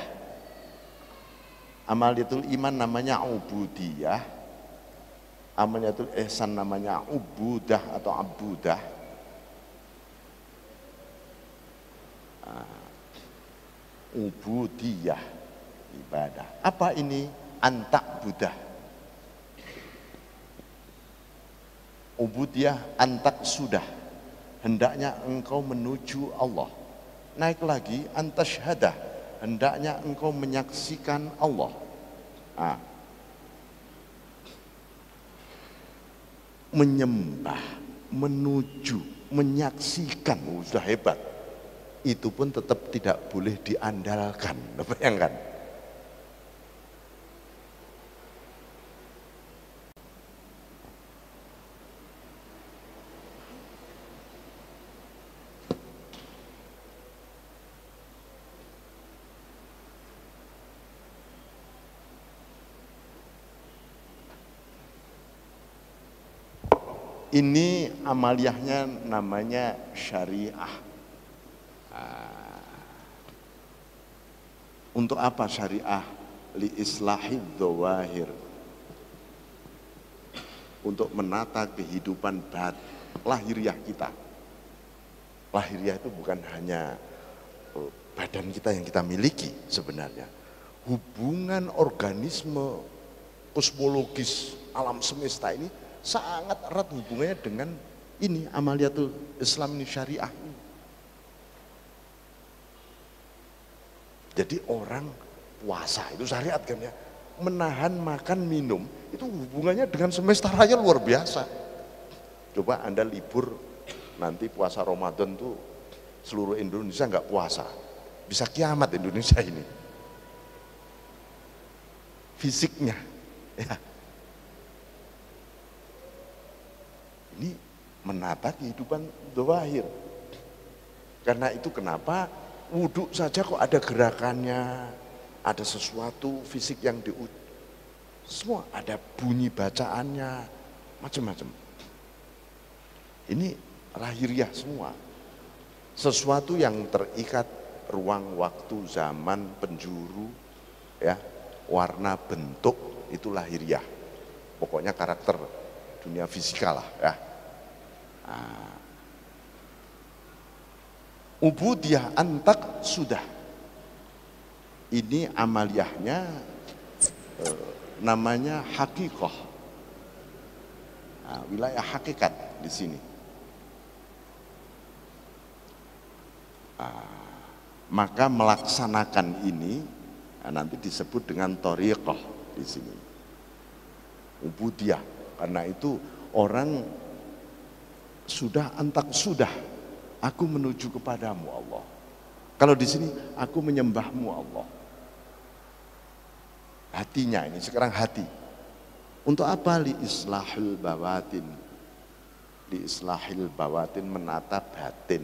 amaliyatul iman namanya ubudiyah, amaliyatul ihsan namanya ubudah atau abudah. Ubudiyah, ibadah. Apa ini? Antak budah. Ubudiyah antak sudah, hendaknya engkau menuju Allah. Naik lagi antasyahadah, hendaknya engkau menyaksikan Allah. Menyembah, menuju, menyaksikan, sudah hebat. Itu pun tetap tidak boleh diandalkan. Bayangkan. Ini amaliyahnya namanya syariah. Untuk apa syariah? Li islahid dzawahir. Untuk menata kehidupan lahiriah kita. Lahiriah itu bukan hanya badan kita yang kita miliki sebenarnya. Hubungan organisme kosmologis alam semesta ini sangat erat hubungannya dengan ini amaliyatul Islam ini, syariah. Jadi orang puasa itu syariat kan ya, menahan makan minum itu hubungannya dengan semesta raya luar biasa. Coba Anda libur nanti puasa Ramadan tuh seluruh Indonesia nggak puasa, bisa kiamat Indonesia ini fisiknya ya. Ini menata kehidupan dzawahir. Karena itu kenapa wudhu saja kok ada gerakannya, ada sesuatu fisik yang semua ada bunyi bacaannya, macam-macam. Ini lahiriah semua. Sesuatu yang terikat ruang, waktu, zaman, penjuru, ya, warna, bentuk, itu lahiriah. Pokoknya karakter dunia fisika lah ya. Ubudiyah antak sudah. Ini amaliyahnya namanya hakikoh. Wilayah hakikat di sini. Maka melaksanakan ini nanti disebut dengan thoriqah di sini. Ubudiyah, karena itu orang sudah antak sudah, aku menuju kepadamu Allah. Kalau di sini aku menyembahmu Allah. Hatinya ini sekarang hati. Untuk apa? Li islahil bawatin. Li islahil bawatin, menata batin.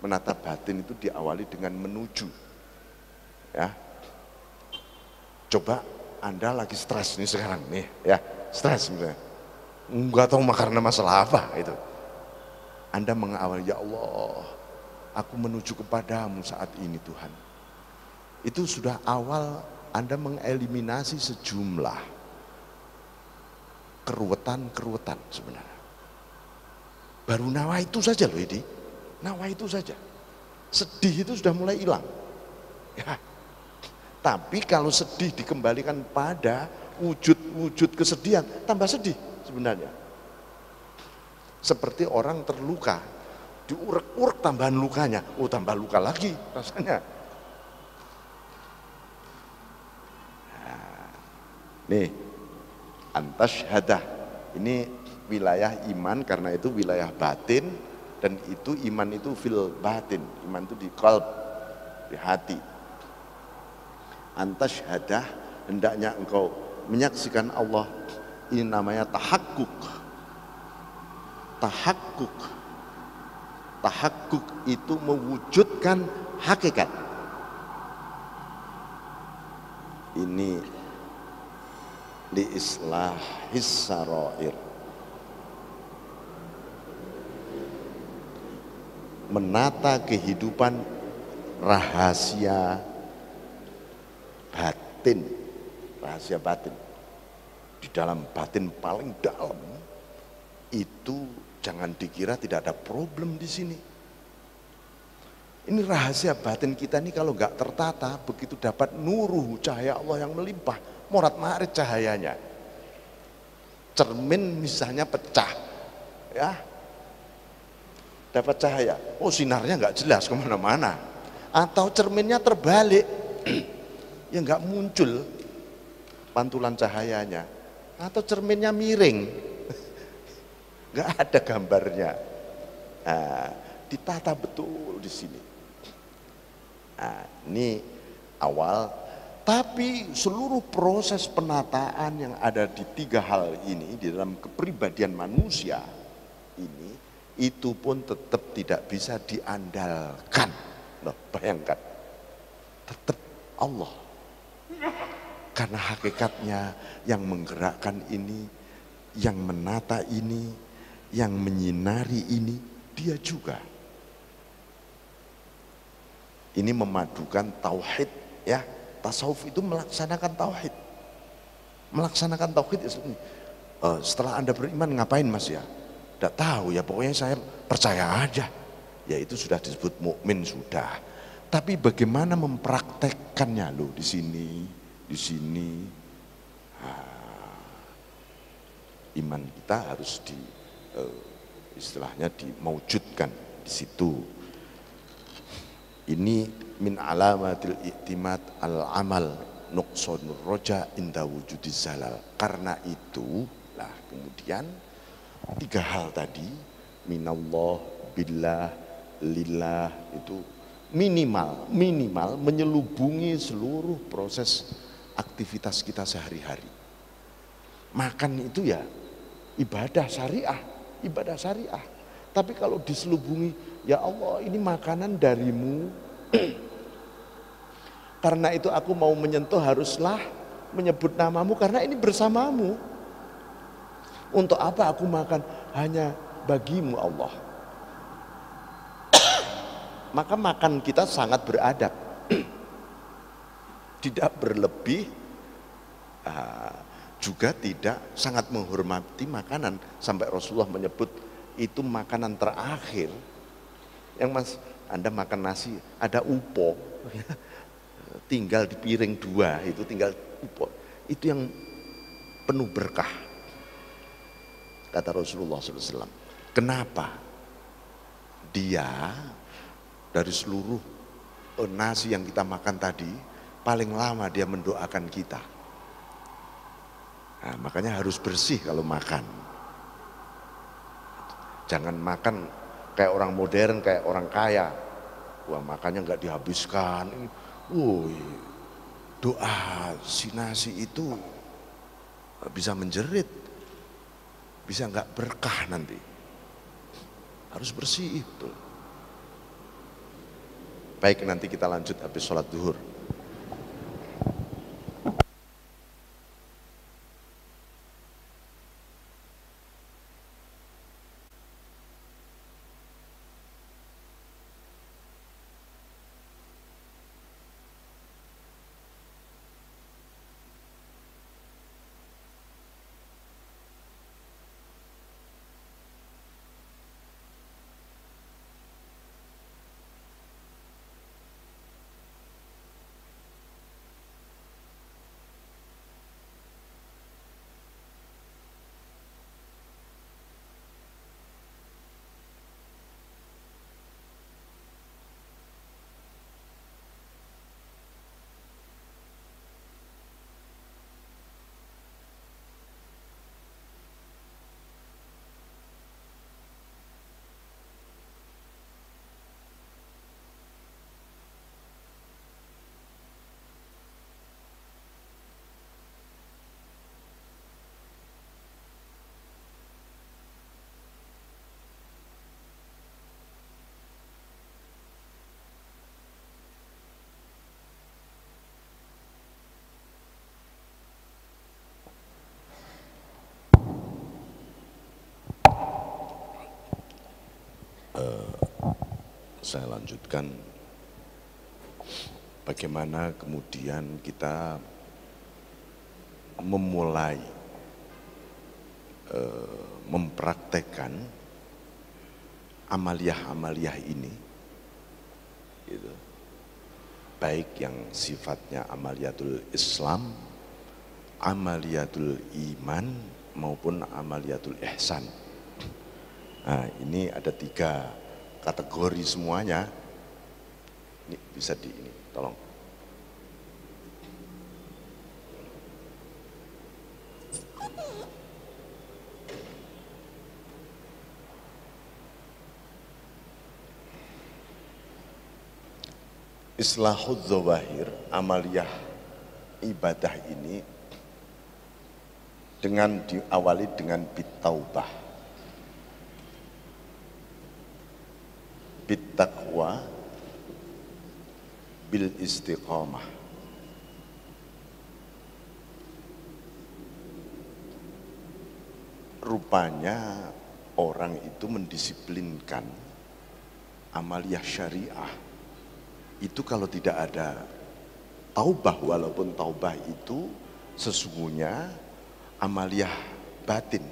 Menata batin itu diawali dengan menuju. Ya. Coba Anda lagi stres nih sekarang nih, ya, stres misalnya. Enggak tahu karena masalah apa itu. Anda mengawali, ya Allah, aku menuju kepadamu saat ini Tuhan. Itu sudah awal Anda mengeliminasi sejumlah keruwetan-keruwetan sebenarnya. Baru nawa itu saja loh ini, nawa itu saja. Sedih itu sudah mulai hilang. Ya. Tapi kalau sedih dikembalikan pada wujud-wujud kesedihan, tambah sedih sebenarnya. Seperti orang terluka, diurek-urek tambahan lukanya, oh tambah luka lagi rasanya. Nah, nih, antasyhadah, ini wilayah iman karena itu wilayah batin, dan itu iman itu fil batin, iman itu di qalb, di hati. Antasyhadah, hendaknya engkau menyaksikan Allah, ini namanya tahakkuk. Tahakkuk, tahakkuk itu mewujudkan hakikat. Ini li islahis sarair, menata kehidupan rahasia batin, rahasia batin. Di dalam batin paling dalam itu jangan dikira tidak ada problem di sini. Ini rahasia batin kita ini kalau nggak tertata, begitu dapat nuruh cahaya Allah yang melimpah, morat marit cahayanya. Cermin misalnya pecah, ya, dapat cahaya, oh sinarnya nggak jelas kemana-mana. Atau cerminnya terbalik, ya nggak muncul pantulan cahayanya. Atau cerminnya miring, nggak ada gambarnya. Nah, ditata betul di sini. Nah, ini awal. Tapi seluruh proses penataan yang ada di tiga hal ini di dalam kepribadian manusia ini, itu pun tetap tidak bisa diandalkan. Loh, bayangkan, tetap Allah. Karena hakikatnya yang menggerakkan ini, yang menata ini, yang menyinari ini, dia juga. Ini memadukan tauhid, ya. Tasawuf itu melaksanakan tauhid. Melaksanakan tauhid. Setelah Anda beriman ngapain Mas ya? Tidak tahu ya, pokoknya saya percaya aja. Ya itu sudah disebut mukmin sudah. Tapi bagaimana mempraktekkannya loh di sini, di sini. Iman kita harus istilahnya dimaujudkan di situ. Ini min alamatil i'timad al-amal nuqsanur roja inda wujudiz zalal. Karena itu lah kemudian tiga hal tadi, minallah, billah, lillah, itu minimal menyelubungi seluruh proses aktivitas kita sehari-hari. Makan itu ya ibadah syariah, ibadah syariah. Tapi kalau diselubungi, ya Allah ini makanan darimu, karena itu aku mau menyentuh haruslah menyebut namamu karena ini bersamamu. Untuk apa aku makan? Hanya bagimu Allah. Maka makan kita sangat beradab, tidak berlebih, juga tidak sangat menghormati makanan. Sampai Rasulullah menyebut itu makanan terakhir. Yang Mas, Anda makan nasi ada upo, tinggal di piring dua, itu tinggal upo, itu yang penuh berkah, kata Rasulullah SAW. Kenapa? Dia dari seluruh nasi yang kita makan tadi paling lama dia mendoakan kita. Nah, makanya harus bersih kalau makan. Jangan makan kayak orang modern, kayak orang kaya. Wah, makannya nggak dihabiskan. Woi, doa si nasi itu bisa menjerit, bisa nggak berkah nanti. Harus bersih itu. Baik, nanti kita lanjut habis sholat duhur. Saya lanjutkan bagaimana kemudian kita memulai mempraktekkan amaliyah-amaliyah ini, gitu. Baik yang sifatnya amaliyatul Islam, amaliyatul iman, maupun amaliyatul ihsan. Nah, ini ada 3 kategori semuanya. Ini bisa ini, tolong. Islahul zawahir, amaliyah ibadah ini dengan diawali dengan bitaubah, bittaqwa, bil istiqamah. Rupanya orang itu mendisiplinkan amaliyah syariah itu kalau tidak ada taubah, walaupun taubah itu sesungguhnya amaliyah batin.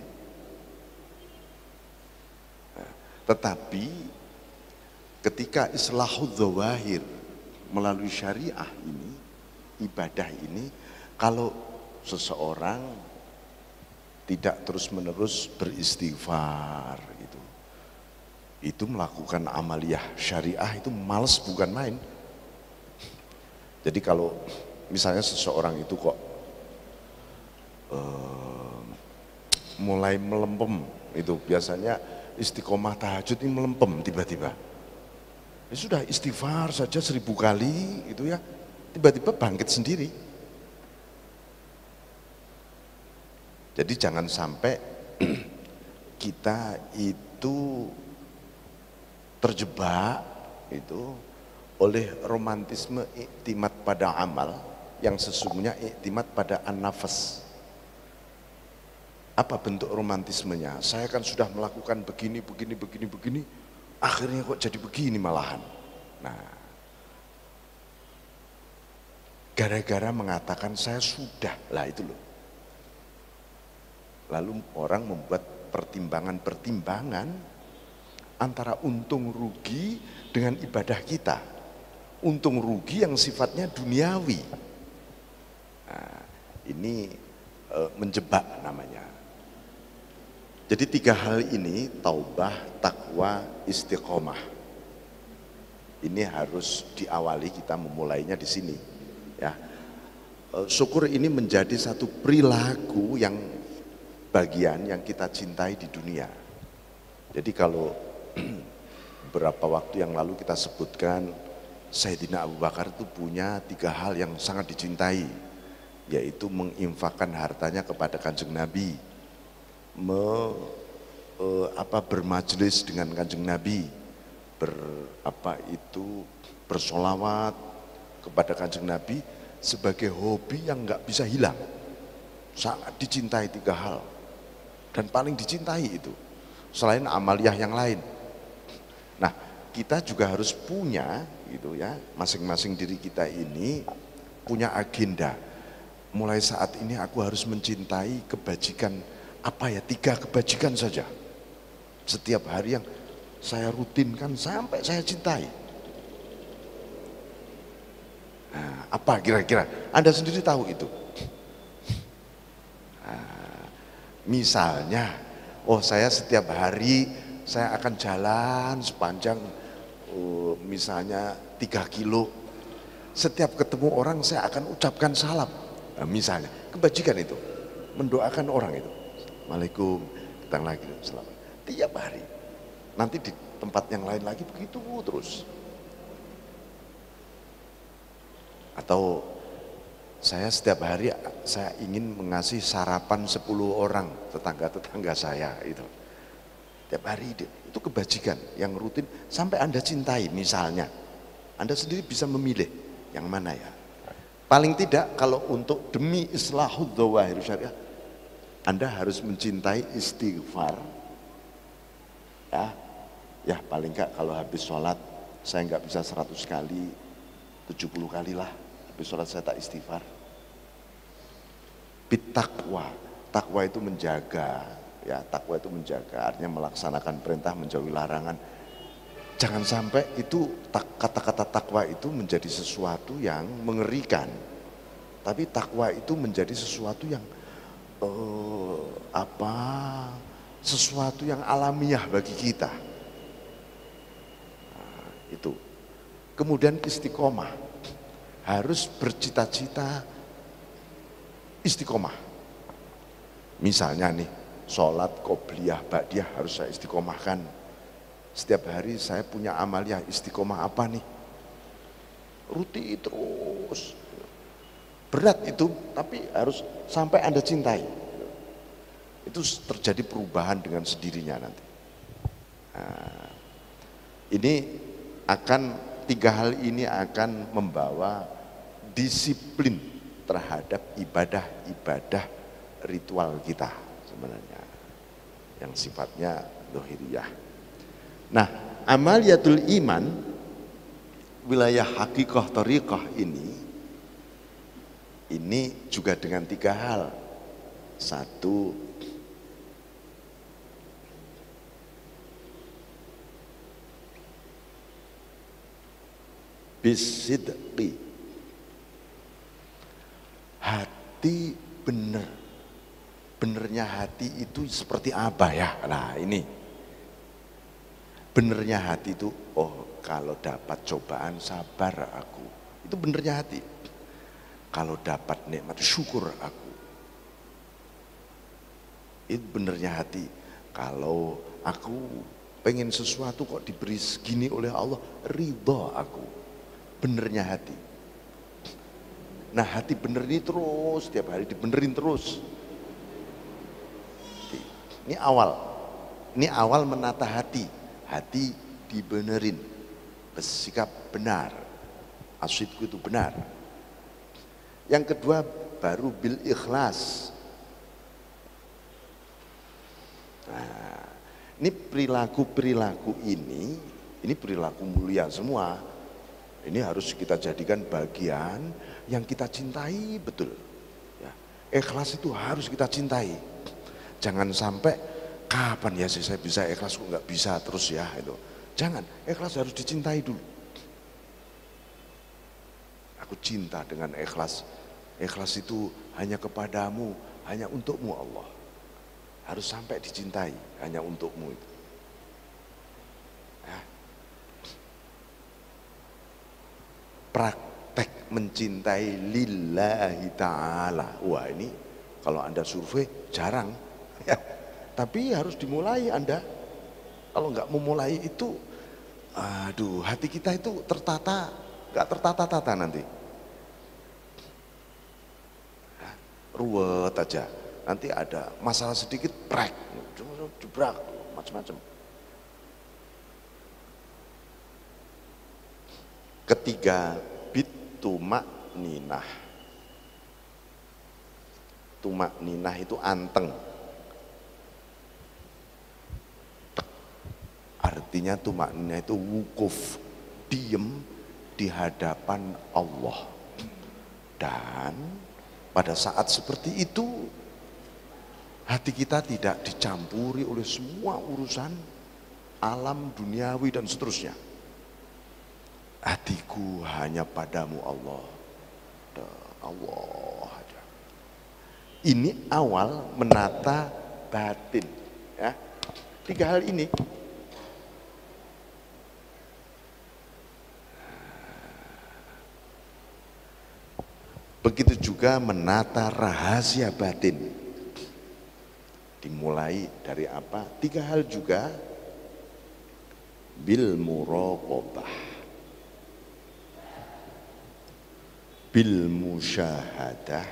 Tetapi ketika islahul zawahir melalui syariah ini, ibadah ini, kalau seseorang tidak terus-menerus beristighfar gitu, itu melakukan amaliyah syariah itu males bukan main. Jadi kalau misalnya seseorang itu kok mulai melempem, itu biasanya istiqomah tahajud ini melempem tiba-tiba. Ya sudah istighfar saja 1000 kali itu ya, tiba-tiba bangkit sendiri. Jadi jangan sampai kita itu terjebak itu oleh romantisme iktimat pada amal yang sesungguhnya iktimat pada an-nafas. Apa bentuk romantismenya? Saya kan sudah melakukan begini, akhirnya kok jadi begini malahan. Nah, gara-gara mengatakan saya sudah, lah itu loh. Lalu orang membuat pertimbangan-pertimbangan antara untung rugi dengan ibadah kita. Untung rugi yang sifatnya duniawi. Nah, ini menjebak namanya. Jadi 3 hal ini, taubah, takwa, istiqomah. Ini harus diawali, kita memulainya di sini. Ya, syukur ini menjadi satu perilaku yang bagian yang kita cintai di dunia. Jadi kalau beberapa waktu yang lalu kita sebutkan Sayyidina Abu Bakar itu punya 3 hal yang sangat dicintai, yaitu menginfakkan hartanya kepada Kanjeng Nabi, bermajelis dengan Kanjeng Nabi, bersolawat kepada Kanjeng Nabi sebagai hobi yang nggak bisa hilang. Sangat dicintai 3 hal, dan paling dicintai itu selain amaliyah yang lain. Nah, kita juga harus punya gitu ya, masing-masing diri kita ini punya agenda. Mulai saat ini aku harus mencintai kebajikan, 3 kebajikan saja setiap hari yang saya rutinkan sampai saya cintai. Nah, apa kira-kira? Anda sendiri tahu itu. Nah, misalnya, saya setiap hari saya akan jalan sepanjang misalnya 3 kilo. Setiap ketemu orang saya akan ucapkan salam. Nah, misalnya, kebajikan itu, mendoakan orang itu. Assalamualaikum, datang lagi, selamat. Tiap hari. Nanti di tempat yang lain lagi begitu terus. Atau saya setiap hari saya ingin mengasih sarapan 10 orang tetangga-tetangga saya itu. Tiap hari itu kebajikan yang rutin sampai Anda cintai. Misalnya Anda sendiri bisa memilih yang mana ya. Paling tidak kalau untuk demi islahul zawahir syariah, Anda harus mencintai istighfar. Ya paling enggak kalau habis sholat saya nggak bisa 100 kali, 70 kali lah, habis sholat saya tak istighfar. Bittaqwa, takwa itu menjaga, ya takwa itu menjaga, artinya melaksanakan perintah, menjauhi larangan. Jangan sampai itu kata-kata takwa itu menjadi sesuatu yang mengerikan, tapi takwa itu menjadi sesuatu yang sesuatu yang alamiah bagi kita. Nah, itu. Kemudian istiqomah, harus bercita-cita istiqomah. Misalnya nih, sholat qobliyah ba'diyah harus saya istiqomahkan. Setiap hari saya punya amaliyah istiqomah apa nih? Rutin terus. Berat itu, tapi harus sampai Anda cintai. Itu terjadi perubahan dengan sendirinya nanti. Nah, ini akan, 3 hal ini akan membawa disiplin terhadap ibadah-ibadah ritual kita sebenarnya, yang sifatnya dohiriyah. Nah, amaliyatul iman, wilayah hakikah thariqah ini juga dengan 3 hal. 1, bisidqi, hati benar. Benernya hati itu seperti apa ya? Nah ini, benernya hati itu, oh kalau dapat cobaan sabar aku, itu benernya hati. Kalau dapat nikmat syukur aku, itu benernya hati. Kalau aku pengen sesuatu kok diberi segini oleh Allah, ridho aku, benernya hati. Nah hati bener ini terus, tiap hari dibenerin terus. Ini awal menata hati dibenerin, bersikap benar, asyidku itu benar. Yang kedua baru bil ikhlas. Nah, ini perilaku ini perilaku mulia semua. Ini harus kita jadikan bagian yang kita cintai betul. Ya, ikhlas itu harus kita cintai. Jangan sampai kapan ya sih saya bisa ikhlas, kok nggak bisa terus ya itu. Jangan, ikhlas harus dicintai dulu. Aku cinta dengan ikhlas. Ikhlas itu hanya kepadamu, hanya untukmu Allah. Harus sampai dicintai, hanya untukmu itu. Ya. Praktek mencintai lillahi ta'ala. Wah ini kalau Anda survei jarang. Ya. Tapi harus dimulai Anda. Kalau nggak memulai itu, aduh hati kita itu tertata, nggak tertata-tata nanti. Ruwet aja, nanti ada masalah sedikit prek, jebrak, macam-macam. Ketiga, tumak ninah. Tumak ninah itu anteng. Artinya tumak ninah itu wukuf, diem di hadapan Allah. Dan pada saat seperti itu, hati kita tidak dicampuri oleh semua urusan alam duniawi dan seterusnya. Hatiku hanya padamu Allah. Allah aja. Ini awal menata batin. Ya. 3 hal ini. Begitu juga menata rahasia batin. Dimulai dari apa? 3 hal juga. Bil muraqabah, bil musyahadah,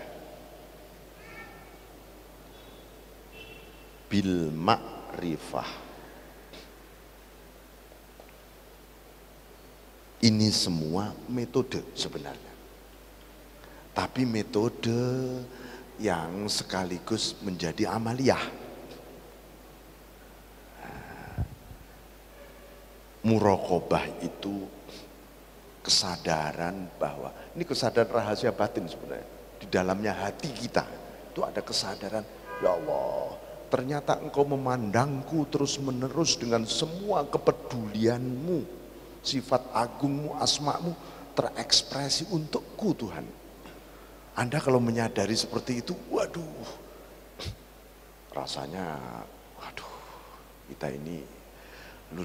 bil ma'rifah. Ini semua metode sebenarnya. Tapi metode yang sekaligus menjadi amaliyah. Muraqabah itu kesadaran bahwa, ini kesadaran rahasia batin sebenarnya. Di dalamnya hati kita, itu ada kesadaran, ya Allah, ternyata engkau memandangku terus menerus dengan semua kepedulianmu, sifat agungmu, asmamu terekspresi untukku Tuhan. Anda kalau menyadari seperti itu, waduh, rasanya, waduh, kita ini lu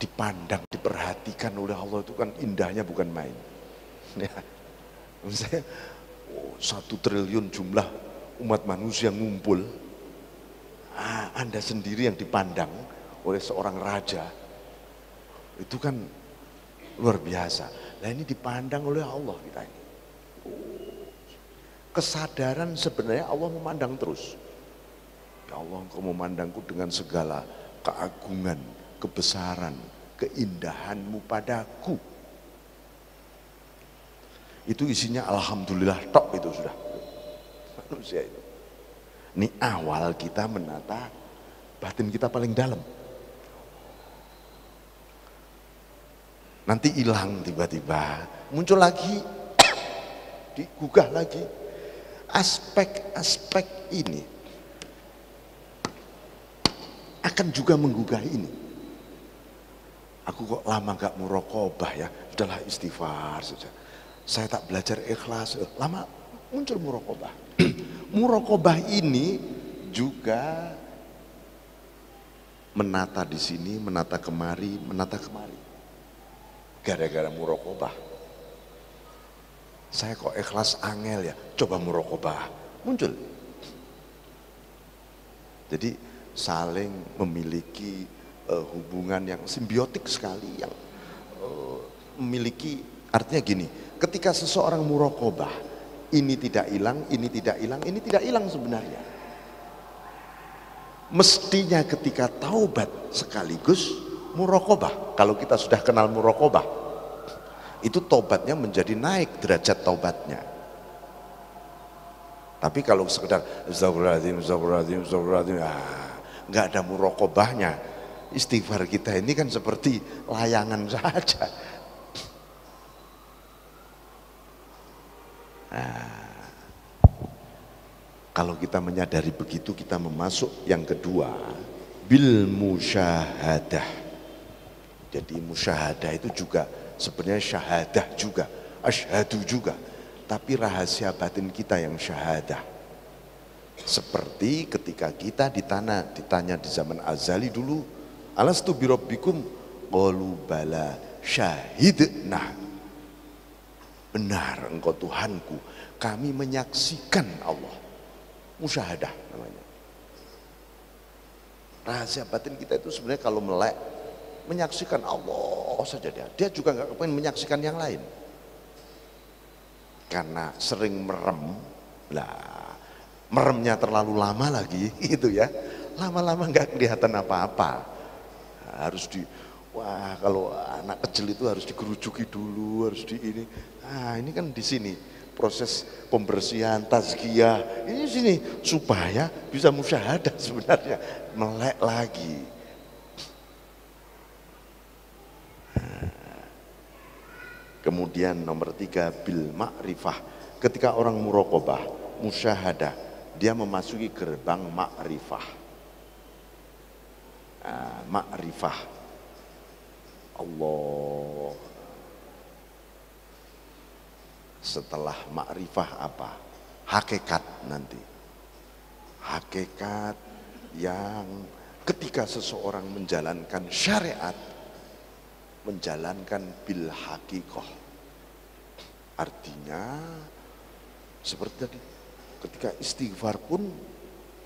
dipandang, diperhatikan oleh Allah itu kan indahnya bukan main. Ya, misalnya 1 triliun jumlah umat manusia ngumpul, Anda sendiri yang dipandang oleh seorang raja, itu kan luar biasa. Nah ini dipandang oleh Allah kita ini. Kesadaran sebenarnya Allah memandang terus. Ya Allah, engkau memandangku dengan segala keagungan, kebesaran, keindahanmu padaku. Itu isinya alhamdulillah tok itu sudah. Manusia itu. Ini awal kita menata batin kita paling dalam. Nanti hilang tiba-tiba, muncul lagi, digugah lagi. Aspek-aspek ini akan juga menggugah ini. Aku kok lama gak muraqabah ya, sudahlah istighfar saja. Saya tak belajar ikhlas, lama muncul muraqabah. Muraqabah ini juga menata di sini, menata kemari, menata kemari. Gara-gara muraqabah. Saya kok ikhlas angel ya, coba muraqabah, muncul. Jadi saling memiliki hubungan yang simbiotik sekali, yang memiliki, artinya gini, ketika seseorang muraqabah, ini tidak hilang, ini tidak hilang, ini tidak hilang sebenarnya. Mestinya ketika taubat sekaligus muraqabah. Kalau kita sudah kenal muraqabah, itu taubatnya menjadi naik derajat taubatnya. Tapi kalau sekedar astagfirullahaladzim, nggak ada muraqabahnya, istighfar kita ini kan seperti layangan saja. Nah, kalau kita menyadari begitu, kita memasuk yang kedua, bil musyahadah. Jadi musyahadah itu juga sebenarnya syahadah juga, asyhadu juga, tapi rahasia batin kita yang syahadah. Seperti ketika kita ditanya di zaman azali dulu, alastu birabbikum, qalu bala syahidna. Benar engkau Tuhanku, kami menyaksikan Allah. Musyahadah namanya. Rahasia batin kita itu sebenarnya kalau melek, menyaksikan Allah saja dia juga nggak kepengen menyaksikan yang lain. Karena sering merem, meremnya terlalu lama lagi, gitu ya. Lama-lama nggak kelihatan apa-apa. Harus wah kalau anak kecil itu harus digerujuki dulu, harus ini. Nah ini kan di sini proses pembersihan, tazkiyah, ini sini supaya bisa musyahadah sebenarnya, melek lagi. Kemudian nomor 3, bil ma'rifah. Ketika orang muraqabah, musyahadah, dia memasuki gerbang ma'rifah. Ma'rifah Allah. Setelah ma'rifah apa? Hakikat nanti. Hakikat yang ketika seseorang menjalankan syariat, menjalankan bil hakikoh. Artinya seperti tadi, ketika istighfar pun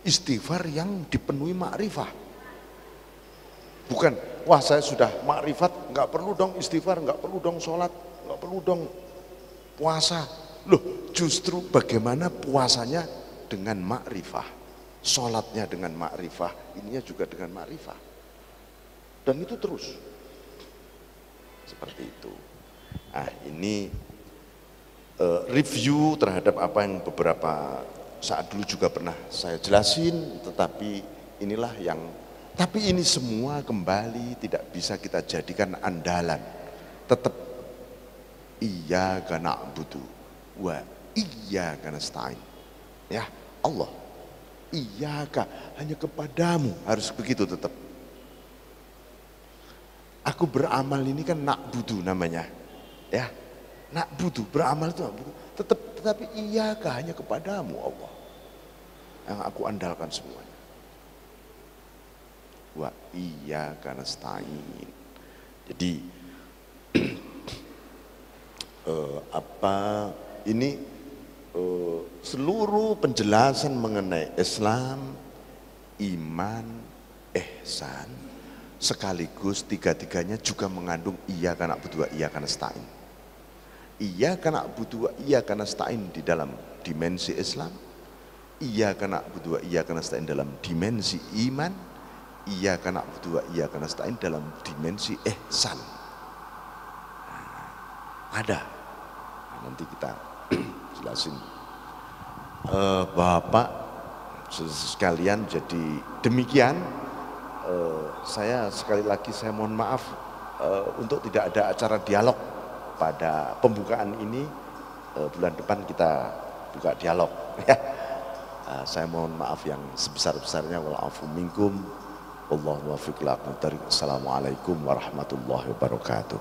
istighfar yang dipenuhi makrifah. Bukan, wah saya sudah makrifat, nggak perlu dong istighfar, nggak perlu dong sholat, nggak perlu dong puasa. Loh, justru bagaimana puasanya dengan makrifah, sholatnya dengan makrifah, ininya juga dengan makrifah. Dan itu terus. Seperti itu. Nah ini review terhadap apa yang beberapa saat dulu juga pernah saya jelasin, tetapi inilah yang Tapi ini semua kembali tidak bisa kita jadikan andalan. Tetap iyyaka na'budu wa iyyaka nasta'in. Ya Allah, iyyaka, hanya kepadamu harus begitu tetap. Aku beramal ini kan na'budu namanya. Ya, na'budu, beramal itu na'budu. Tetapi iyyaka, hanya kepadamu Allah yang aku andalkan semuanya. Wa iyyaka nasta'in. Jadi seluruh penjelasan mengenai Islam, iman, ihsan, sekaligus tiga-tiganya juga mengandung iyyaka na'budu wa iyyaka nasta'in. Iyyaka na'budu wa iyyaka nasta'in di dalam dimensi Islam, iyyaka na'budu wa iyyaka nasta'in dalam dimensi iman, iyyaka na'budu wa iyyaka nasta'in dalam dimensi ihsan. Ada. Nanti kita jelasin. Bapak sekalian, jadi demikian. Saya sekali lagi saya mohon maaf untuk tidak ada acara dialog pada pembukaan ini. Bulan depan kita buka dialog. Saya mohon maaf yang sebesar-besarnya. Wa'afu minkum. Wallahu muwaffiq ila aqwamit thoriq. Assalamualaikum warahmatullahi wabarakatuh.